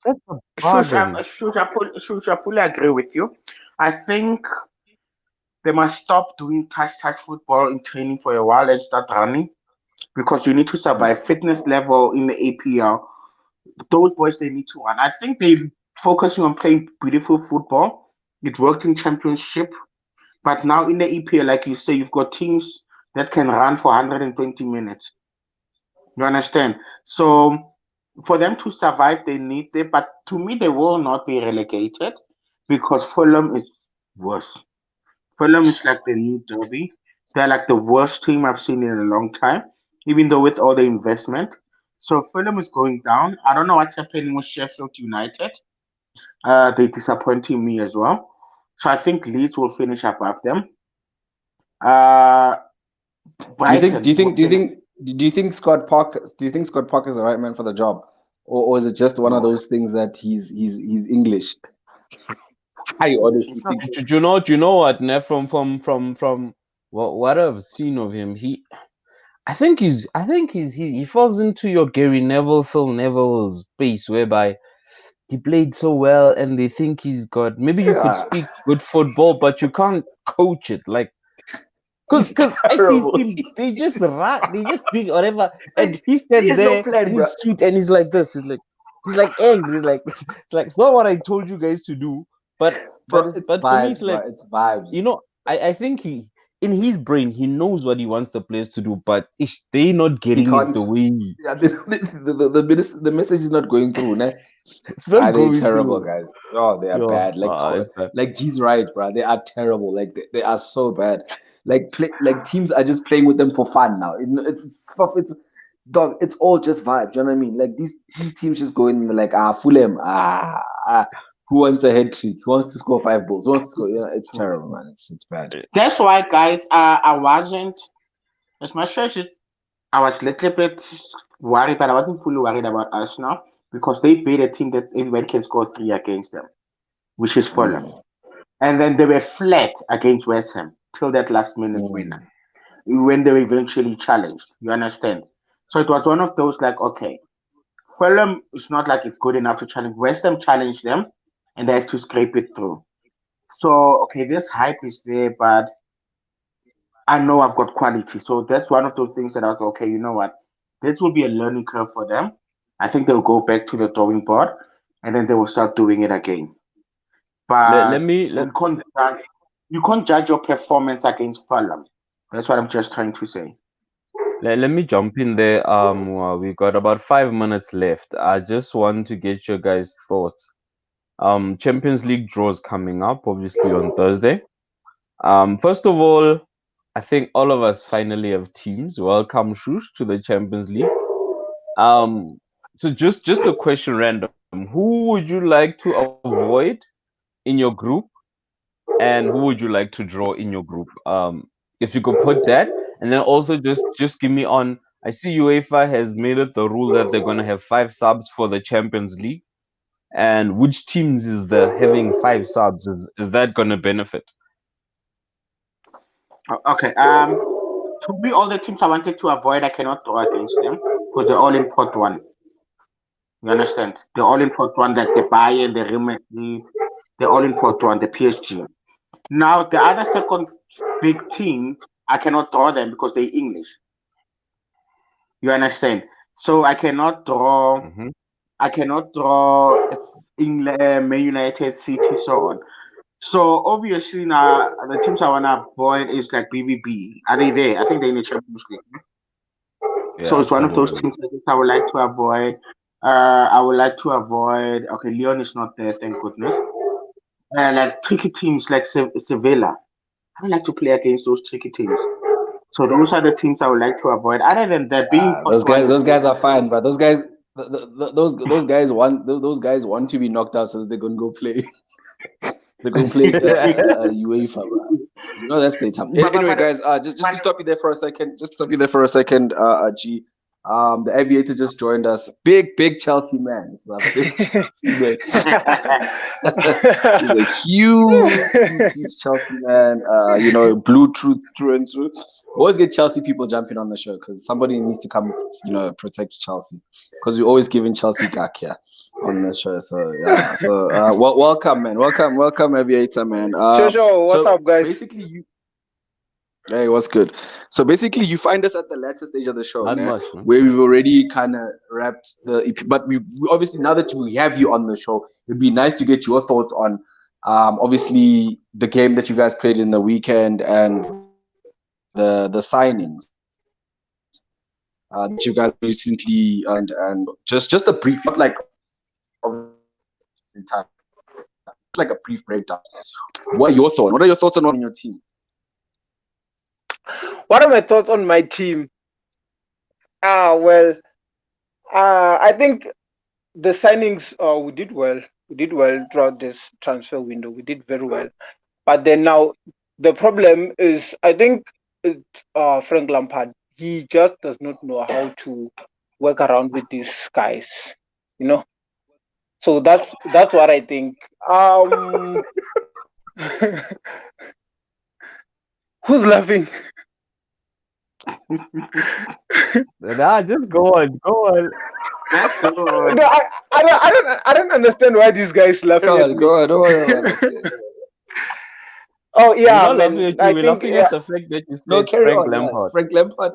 that's a Shush, bargain. I fully agree with you. I think they must stop doing touch football in training for a while and start running because you need to survive fitness level in the APL. Those boys, they need to run. I think they're focusing on playing beautiful football. It worked in championship, but now in the EPL, like you say, you've got teams that can run for 120 minutes. You understand? So for them to survive, they need it. But to me, they will not be relegated because Fulham is worse. Fulham is like the new Derby. They're like the worst team I've seen in a long time, even though with all the investment. So Fulham is going down. I don't know what's happening with Sheffield United. They're disappointing me as well. So I think Leeds will finish above them. Uh, Do you think? Do Brighton you think? will Do you finish. think? Do you think Scott Parker? Do you think Scott Parker is the right man for the job, or is it just one of No, those things that he's English? I honestly it's not. think so. Do you know what? Ne, from what I've seen of him, he falls into your Gary Neville, Phil Neville's space whereby he played so well and they think he's got maybe you could Yeah, speak good football, but you can't coach it. Like he's cause I see his terrible. team, they just run, they just do whatever, and Like he stands there's no there plan, in bro. his suit and he's like angry. He's like it's like it's not what I told you guys to do. But Bro, it's but for me it's vibes, bro. like It's vibes. I think he in his brain he knows what he wants the players to do, but they not He getting it can't. the way Yeah, the message is not going through, ne? it's not They going terrible through. guys. Oh, they are Yo, bad. it's bad. Like G's right, bro. They are terrible. Like they are so bad. Like teams are just playing with them for fun now. It's dog. It's all just vibe. Do you know what I mean? Like these teams just go in and they're like Fulham who wants a head trick? Who wants to score 5 goals? Who wants to score? Yeah, it's terrible, man. It's bad. That's why, guys. I wasn't as much as I was a little bit worried, but I wasn't fully worried about Arsenal because they beat a team that everybody can score three against them, which is Fulham. Mm, And then they were flat against West Ham till that last minute winner mm. when they were eventually challenged. You understand? So it was one of those like, okay, Fulham is not like it's good enough to challenge. West Ham challenged them and they have to scrape it through. So, okay, this hype is there, but I know I've got quality. So that's one of those things that I was okay, you know what? This will be a learning curve for them. I think they'll go back to the drawing board and then they will start doing it again. Let But me let you can't judge your performance against Fulham. That's what I'm just trying to say. let me jump in there. We got about 5 minutes left. I just want to get your guys' thoughts. Champions League draws coming up, obviously on Thursday. First of all, I think all of us finally have teams. Welcome, Shush, to the Champions League. Um, so just a question, random. Who would you like to avoid in your group, and who would you like to draw in your group? If you could put that, and then also just give me on. I see UEFA has made it the rule that they're gonna have 5 subs for the Champions League, and which teams is the having 5 subs? Is that gonna benefit? Okay. To me, all the teams I wanted to avoid, I cannot draw against them because they're all in pot one. You understand? They're all in pot one, like the Bayern, the Real Madrid. They're all in pot one, the PSG. Now, the other second big team, I cannot draw them because they're English. You understand? So I cannot draw. Hmm. I cannot draw England, Man United, City, so on. So obviously now the teams I wanna avoid is like BBB. Are they there? I think they're in the Champions League. So Yeah, it's one of those probably. teams I think I would like to avoid. I would like to avoid. Okay, Leon is not there, thank goodness. Like tricky teams like Sevilla. I don't like to play against those tricky teams. So those are the teams I would like to avoid. Other than that, being pot one is Those guys are fine, but those guys those guys want to be knocked out so that they're gonna go play. They're gonna play UEFA, bro. You know that's the time. Anyway, guys, just to stop you there for a second, G. The Aviator just joined us. Big Chelsea man. He's a big Chelsea man. He's a huge Chelsea man. Blue through and through. Always get Chelsea people jumping on the show because somebody needs to come, protect Chelsea because we're always giving Chelsea gack here on the show. So yeah. So welcome, man. Welcome, Aviator, man. Sure. What's So up, guys? basically, hey, what's good? So basically, you find us at the latter stage of the show, Not man, much, man. where we've already kind of wrapped the EP. But we obviously, now that we have you on the show, it'd be nice to get your thoughts on, obviously the game that you guys played in the weekend and the signings that you guys recently and just a brief, not like time, like a brief breakdown. What are your thoughts? What are your thoughts on your team? What are my thoughts on my team? Well, I think the signings, we did well. We did well throughout this transfer window. We did very well. But then now, the problem is, I think it's Frank Lampard. He just does not know how to work around with these guys, you know. So that's what I think. Who's laughing? Nah, just go on. Let's go on. No, I don't understand why these guys laughing at me. Go on. Don't worry. Oh We're yeah, not laughing man. at you. We're laughing at the fact that you No, said carry Frank on. Yeah. Lampard. Frank Lampard.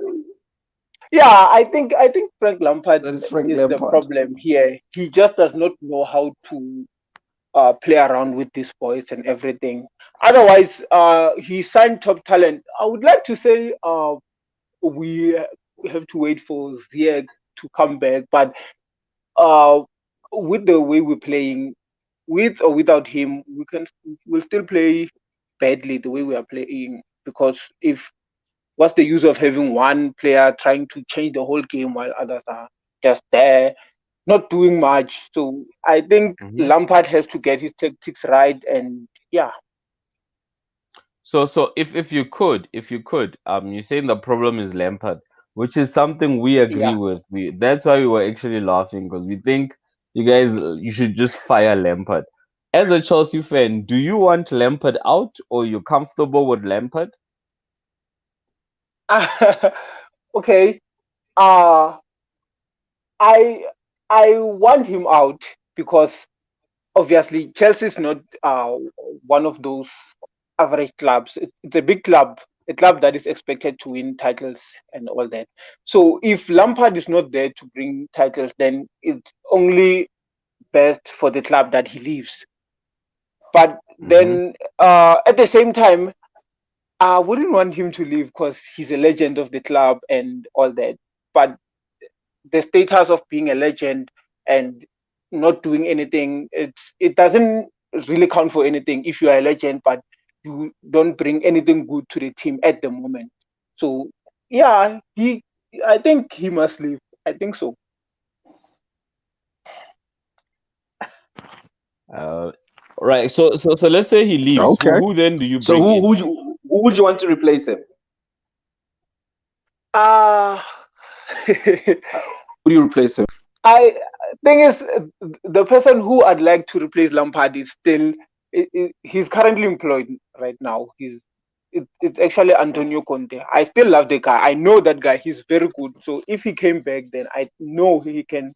yeah, I think Frank Lampard That is Frank is the Lampard. problem here. He just does not know how to play around with these boys and everything. Otherwise, he signed top talent. I would like to say we have to wait for Ziyech to come back, but uh, with the way we're playing, with or without him, we'll still play badly the way we are playing because if what's the use of having one player trying to change the whole game while others are just there not doing much? So I think Hmm. Lampard has to get his tactics right, and yeah. So if you could, you're saying the problem is Lampard, which is something we agree Yeah. with. That's why we were actually laughing because we think you should just fire Lampard. As a Chelsea fan, do you want Lampard out or you comfortable with Lampard? Okay. Uh I I want him out because obviously Chelsea is not one of those average clubs. It's a big club a club that is expected to win titles and all that. So if Lampard is not there to bring titles, then it's only best for the club that he leaves. But then at the same time, I wouldn't want him to leave because he's a legend of the club and all that. But the status of being a legend and not doing anything, it doesn't really count for anything if you are a legend, but you don't bring anything good to the team at the moment. So yeah, I think he must leave. I think so. Right. So let's say he leaves. Okay. Who then do you So bring in? who would you want to replace him? Uh Who do you replace him? I thing is, the person who I'd like to replace Lampard is still he's currently employed right now. It's actually Antonio Conte. I still love the guy. I know that guy. He's very good. So if he came back, then I know he can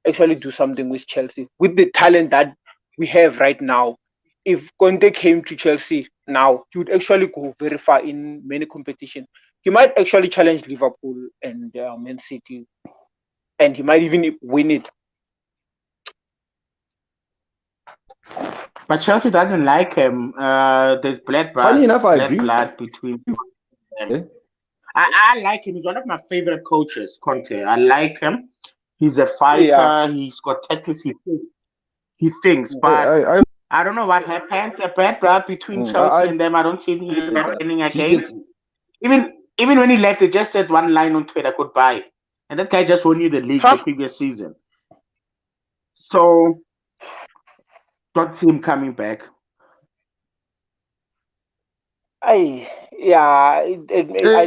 actually do something with Chelsea with the talent that we have right now. If Conte came to Chelsea now, he would actually go very far in many competitions. He might actually challenge Liverpool and Man City, and he might even win it. But Chelsea doesn't like him. There's Funny enough, I agree. blood between them. Eh? I like him. He's one of my favorite coaches, Conte. I like him. He's a fighter. Yeah. He's got tactics. He thinks. But I don't know what happened. The bad blood between Chelsea and them. I don't see him happening again. Even when he left, they just said one line on Twitter, goodbye. And that guy just won you the league the previous season. So don't see him coming back. I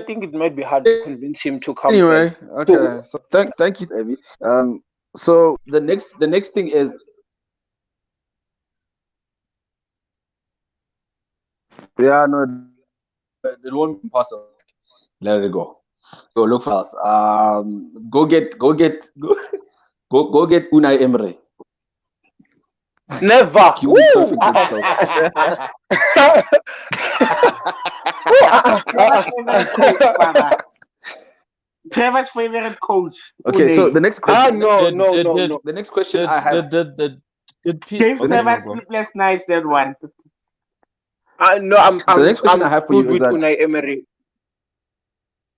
think it might be hard to convince him to come Anyway, back. okay. So thank you, Evie. So the next thing is, yeah, no, it won't be possible. Let it go. Go look for us. Go get Unai Emery. Never. He will be perfect with Chelsea. Trevor's favorite coach. Okay, so the next question. No. The next question I have. Gave Trevor sleepless nights. That one. No, I'm. So the next question I have for you with is that Unai Emery.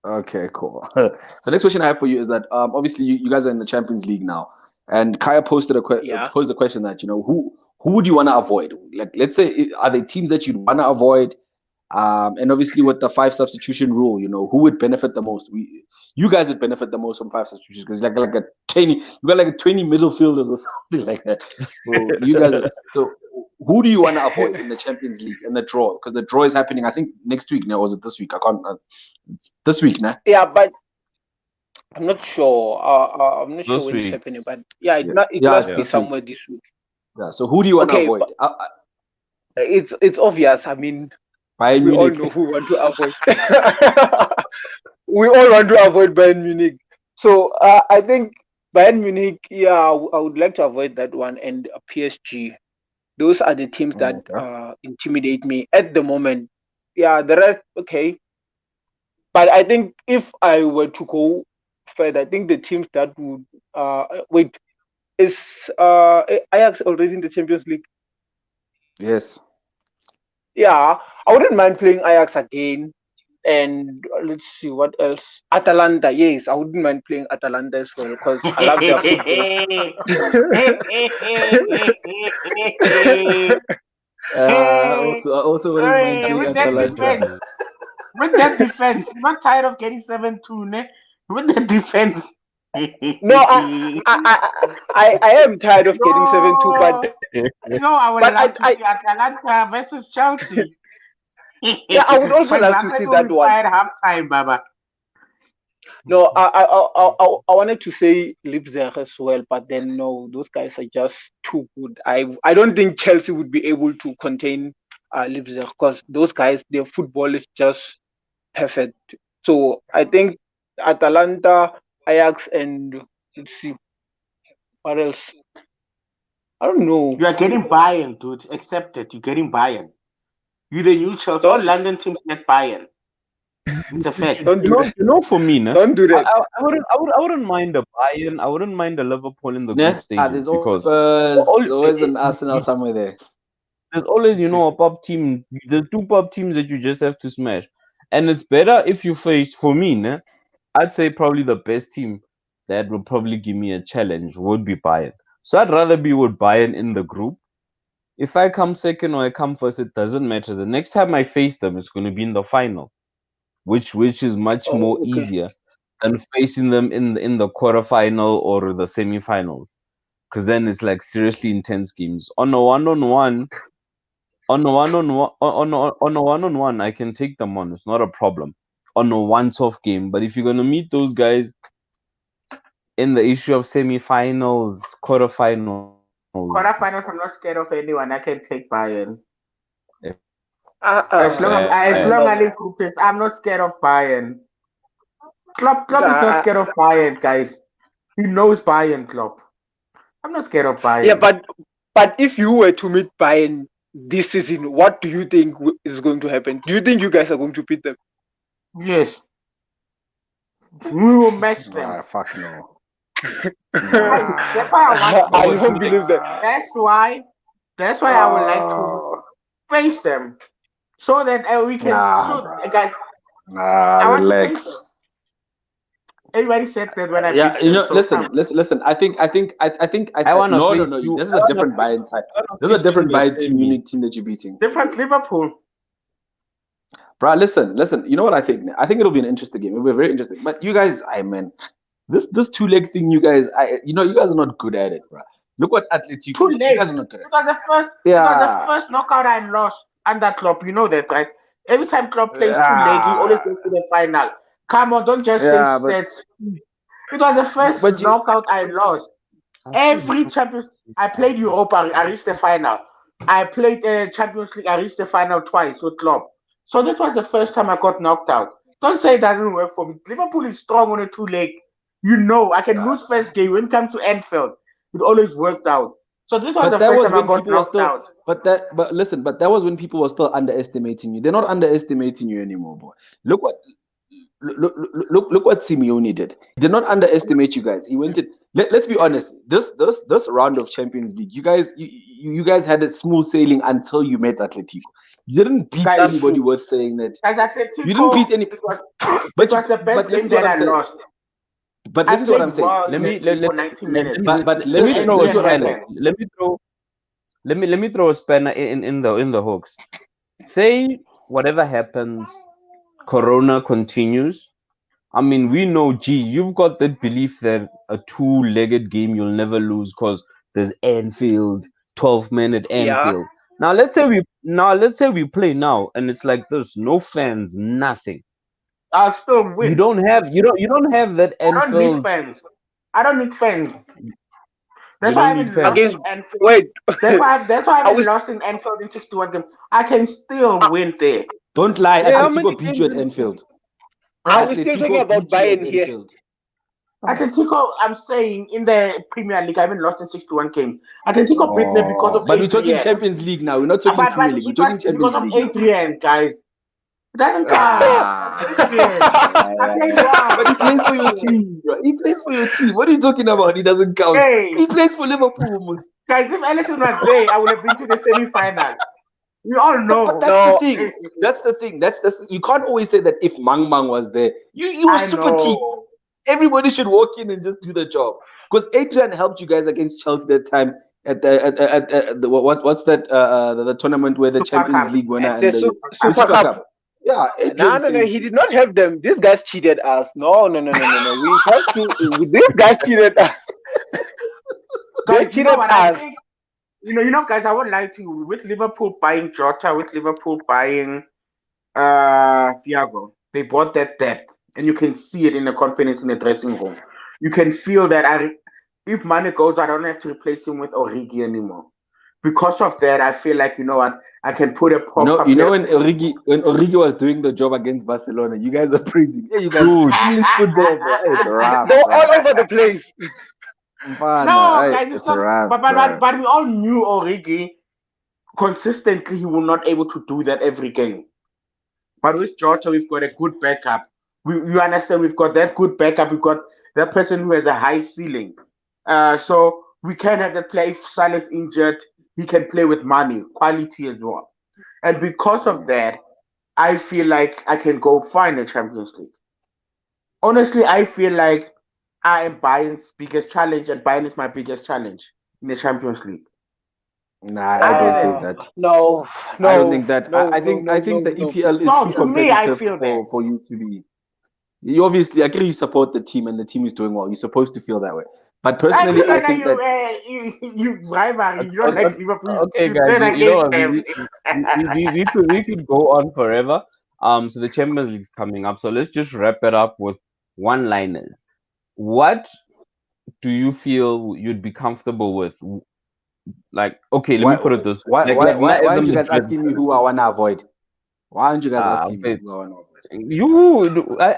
Okay, cool. So the next question I have for you is that obviously you guys are in the Champions League now, and Kaya posed a question that who would you want to avoid? Like, let's say, are there teams that you'd want to avoid? And obviously with the 5 substitution rule, who would benefit the most? You guys would benefit the most from 5 substitutions because like a 20, you got like a 20 middle fielders or something like that. So you guys, who do you want to avoid in the Champions League and the draw? Because the draw is happening, I think next week. Now, was it this week? I can't. It's this week, now. Yeah, but I'm not sure. I'm not sure when it's happening, but yeah, it must be somewhere this week. Yeah. So who do you want to avoid? It's obvious. I mean, Bayern we all Munich. know who want to avoid. We all want to avoid Bayern Munich. So I think Bayern Munich. Yeah, I would like to avoid that one, and PSG. Those are the teams that intimidate me at the moment. Yeah, the rest okay. But I think if I were to go further, I think the teams that would wait is Ajax already in the Champions League. Yes. Yeah, I wouldn't mind playing Ajax again. And let's see what else. Atalanta, yes, I wouldn't mind playing Atalanta as well because I love their football. also wouldn't mind playing Atalanta. With that defense, I'm not tired of getting 7-2, ne? With the defense. No, I am tired of getting 7-2, but I would like to see Atalanta versus Chelsea. Yeah, I would also like to see that one. Halftime, Baba. No, I wanted to say Leipzig as well, but then no, those guys are just too good. I don't think Chelsea would be able to contain Leipzig because those guys, their football is just perfect. So I think Atalanta, Ajax, and let's see what else. I don't know. You are getting Bayern, dude. Accept it. You're getting Bayern. You're the new Chelsea. All London teams get Bayern. It's a fact. Don't do that. For me, nah, Don't do that. I wouldn't mind a Bayern. I wouldn't mind a Liverpool in the group Yeah, stages there's always because Spurs. all, There's always an Arsenal somewhere there. there's always, a pop team. The two pop teams that you just have to smash. And it's better if you face, for me, nah, I'd say probably the best team that would probably give me a challenge would be Bayern. So I'd rather be with Bayern in the group. If I come second or I come first, it doesn't matter. The next time I face them, it's going to be in the final, which is much more Oh, okay. easier than facing them in the quarterfinal or the semifinals. Because then it's like seriously intense games. On a one-on-one, I can take them on. It's not a problem. On a once-off game, but if you're gonna meet those guys in the issue of semifinals, quarterfinals, Quarterfinals, I'm not scared of anyone. I can take Bayern. I As long as don't I know. leave group phase, I'm not scared of Bayern. Klopp is not Uh, scared of Bayern, guys. He knows Bayern, Klopp. I'm not scared of yeah, Bayern. but if you were to meet Bayern this season, what do you think is going to happen? Do you think you guys are going to beat them? Yes, we will match them. Ah, fuck no. That's why I want I to. don't believe that. That's why I would like to face them so that we can. Nah, So, bro. guys, Nah, I want to face relax. them. Everybody said that when I Yeah, beat them. So listen. I think. I wanna No, no, face no. you. This is I a wanna different face, Bayern side. I wanna This is a face you in different the Bayern team, semis. unique team that you're beating. different Liverpool. Bro, listen. You know what I think? I think it'll be an interesting game. It'll be very interesting. But you guys, man, this two-leg thing, you guys, you guys are not good at it, bro. Look what Atletico. Too You late. guys are not good at It it. was the first. It was the first knockout I lost under Klopp. You know that, right? Every time Klopp plays too late, he always goes to the final. Come on, don't just say Yeah, but stats. It was the first but you knockout I lost. Every Champions, I played Europa. I reached the final. I played Champions League. I reached the final twice with Klopp. So this was the first time I got knocked out. Don't say it doesn't work for me. Liverpool is strong on a two-leg. You know, I can lose first game. When it comes to Anfield, it always worked out. So this was but the that first was time I when got people were knocked still. out. But listen. But that was when people were still underestimating you. They're not underestimating you anymore, boy. Look what look what Simeone did. He did not underestimate you guys. He went in. Let's be honest. This round of Champions League, you guys had a smooth sailing until you met Atletico. You didn't beat Guys, anybody worth saying that. Guys, Atletico, You didn't beat any. it was But the best game listen to that what I'm I saying. lost. But I listen to what I'm played saying. well Let in me the let, game let, for 90 let, minutes. let, But let me listen, throw a this is what I'm spanner. saying. Let me throw a spanner in the hooks. Say whatever happens, Corona continues. I mean, we know, you've got that belief that a two-legged game you'll never lose because there's Anfield, 12 men at Yeah. Anfield. Now let's say we play now and it's like this, no fans, nothing. I'll still win. You don't have that I don't need Anfield. fans. I don't need fans. You That's why I don't need haven't lost fans. Against in Anfield. wait. That's why I I haven't was lost in Anfield in 61 games. I can still win there. Don't lie. Yeah, how many Atletico beat games you at in- Anfield. I was still talking Atletico about beat you at Bayern here. Anfield. Atletico, I'm saying in the Premier League, I haven't lost in 61 games. Atletico beat me because of But we're talking Adrian. Champions League now. We're not talking Premier League. We're It was talking because Champions of League now. Adrian, guys. It doesn't count. Ah, Adrian. I played well. but he plays for your team, bro. He plays for your team. What are you talking about? He doesn't count. Hey, He plays for Liverpool. guys, if Ellison was there, I would have been to the semi-final. We all know. But that's No. the thing. That's the thing. You can't always say that if Mang Mang was there. You were I super know. team. Everybody should walk in and just do the job. Because Adrian helped you guys against Chelsea that time at the what's that the tournament where the Super Champions Cup. League winner The and the Super Cup. Yeah, No, Adrian no, no. saved He you. did not have them. These guys cheated us. No. We have to. These guys cheated us. They Guys, you know cheated what I us. think? Guys, I won't lie to you. With Liverpool buying Jota, with Liverpool buying Thiago, they bought that depth, and you can see it in the confidence in the dressing room. You can feel that if Mane goes, I don't have to replace him with Origi anymore. Because of that, I feel like, you know what, I can put a proper. When Origi was doing the job against Barcelona, you guys are praising. Yeah, you guys Dude. English football, bro. It's rough. They were all over the place. No, guys, it's not. rough, But we all knew Origi consistently he will not able to do that every game. But with Jota, we've got a good backup. You understand? We've got that good backup. We've got that person who has a high ceiling. So we can have the play. If Salah's injured, he can play with money, quality as well. And because of that, I feel like I can go far in the Champions League. Honestly, I feel like I am Bayern's biggest challenge, and Bayern is my biggest challenge in the Champions League. Nah, I don't think that. No, I don't no, think that. no, I no, think no, I think no, the no. EPL is No, too to me, I competitive feel that. for you to be. You obviously, I agree. You support the team, and the team is doing well. You're supposed to feel that way. But I personally, feel I like think that you rivalry. You don't Okay, like Liverpool. okay, You guys, turn you know against what, them. we could go on forever. So the Champions League's coming up, so let's just wrap it up with one-liners. What do you feel you'd be comfortable with? Like, okay, let me why put it this why way. why why, Not why as a aren't you guys Madrid. asking me who I wanna avoid? Why aren't you guys asking me Okay. who I wanna avoid?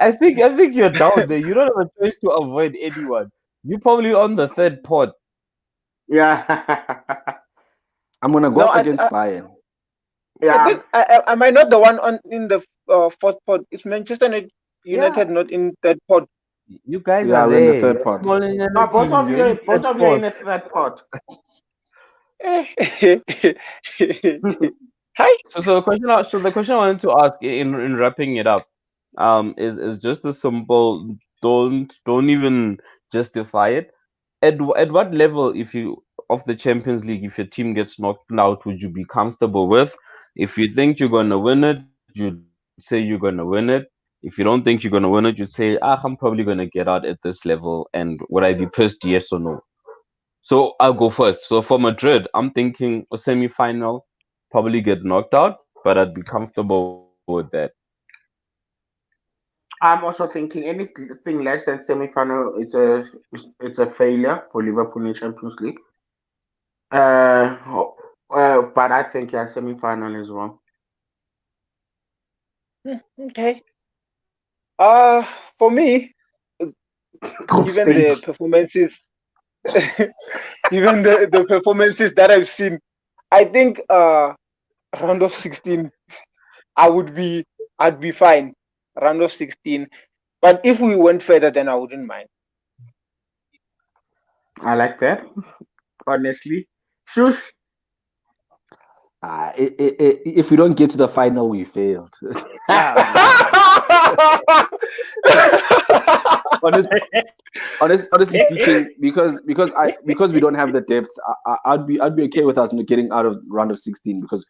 I think you're down there. You don't have a choice to avoid anyone. You're probably on the third pot. Yeah. I'm gonna go No, up against Bayern. I Yeah. think am I not the one on in the fourth pod? It's Manchester Yeah, United, not in that pod. you guys are Yeah, we're in the there. third You're part. small No, teams. You're in both third of you are pot. in the third pot. Hi. So the question I wanted to ask in wrapping it up, is just a simple. Don't even justify it. At what level, if you of the Champions League, if your team gets knocked out, would you be comfortable with? If you think you're gonna win it, you'd say you're gonna win it. If you don't think you're gonna win it, you'd say, I'm probably gonna get out at this level, and would I be pissed? Yes or no? So I'll go first. So for Madrid, I'm thinking a semi-final, probably get knocked out, but I'd be comfortable with that. I'm also thinking anything less than semi-final, it's a failure for Liverpool in Champions League. But I think yeah, semi-final as well. Okay. Uh for me, Group given the stage. performances, given the performances that I've seen, I think round of 16, I would be I'd be fine. Round of 16. But if we went further, then I wouldn't mind. I like that. Honestly, shush. If we don't get to the final, we failed. Honest, honestly speaking, because we don't have the depth, I'd be okay with us getting out of round of 16 because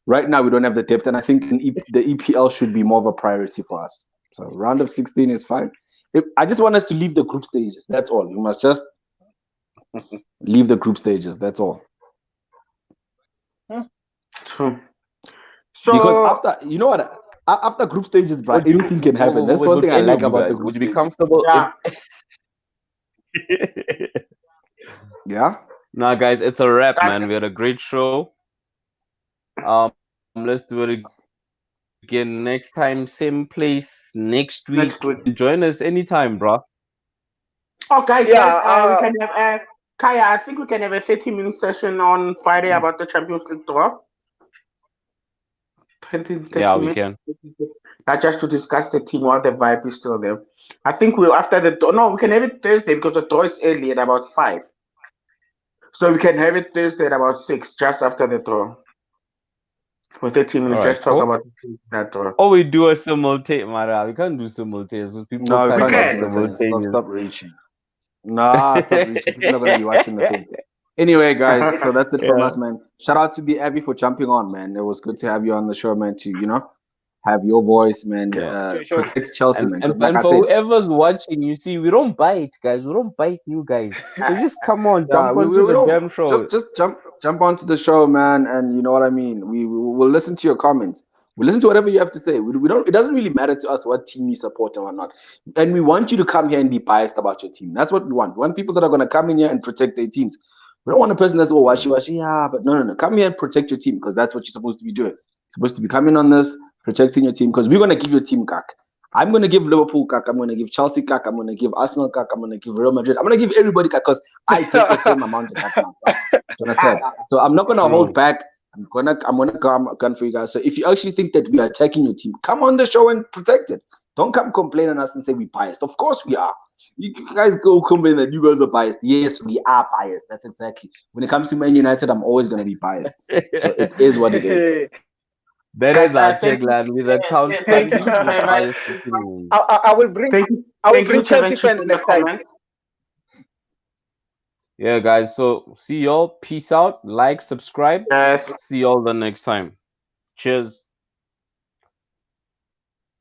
right now we don't have the depth, and I think the EPL should be more of a priority for us. So round of 16 is fine. I just want us to leave the group stages. That's all. We must just leave the group stages. That's all. True. Because So after, you know what? After group stages, bro, Would you? anything can happen. That's one Would thing I any like of you about the guys? group Would you be stages. comfortable if? yeah, Yeah. Nah, guys, it's a wrap, that, man. We had a great show. Let's do it again next time, same place next week. next week. Join us anytime, bro. Oh, guys, Yeah, we can have Kaya. I think we can have a 30-minute session on Friday about the Champions League draw. 20, 30 Yeah, we minutes. can. Not just to discuss the team while the vibe is still there. I think we'll after the draw. No, we can have it Thursday because the draw is early at about 5. So we can have it Thursday at about 6, just after the draw. For 30 minutes, All right, just talk cool. about that draw. Or we do a simultaneous, Mara. We can't do simultaneous. Those people No, we can't We can't do watch can. simultaneous. simultaneous. Stop reaching. Nah, stop reaching. People are gonna be watching the same thing. Anyway, guys, so that's it from Yeah. us, man. Shout out to the Abby for jumping on, man. It was good to have you on the show, man. To have your voice, man. Yeah. sure. Protect Chelsea, And, man. and, Because like and I for said, whoever's watching, you see, we don't bite, guys. We don't bite you guys. So just come on, yeah, jump we onto the don't damn show. just jump onto the show, man, and you know what I mean. We'll listen to your comments. We listen to whatever you have to say. We don't. It doesn't really matter to us what team you support and whatnot. And we want you to come here and be biased about your team. That's what we want. We want people that are going to come in here and protect their teams. We don't want a person that's washy. Yeah, but no. Come here and protect your team because that's what you're supposed to be doing. You're supposed to be coming on this, protecting your team because we're going to give your team cack. I'm going to give Liverpool cack. I'm going to give Chelsea cack. I'm going to give Arsenal cack. I'm going to give Real Madrid. I'm going to give everybody cack because I get the same amount of cack now. You understand? So I'm not going to hold back. I'm gonna gun for you guys. So if you actually think that we are attacking your team, come on the show and protect it. Don't come complain on us and say we're biased. Of course we are. You guys go complain that you guys are biased. Yes, we are biased. That's exactly. When it comes to Man United, I'm always gonna be biased. So it is what it is. That Guys, is our thank you. tagline with accounts Thank you Pundies very with much. biased opinions. I will bring Thank you. I will Thank you, bring Chelsea Kevenchi, fans for your next time. comments. Yeah, guys. So see y'all. Peace out. Like, subscribe. Yes. See y'all the next time. Cheers.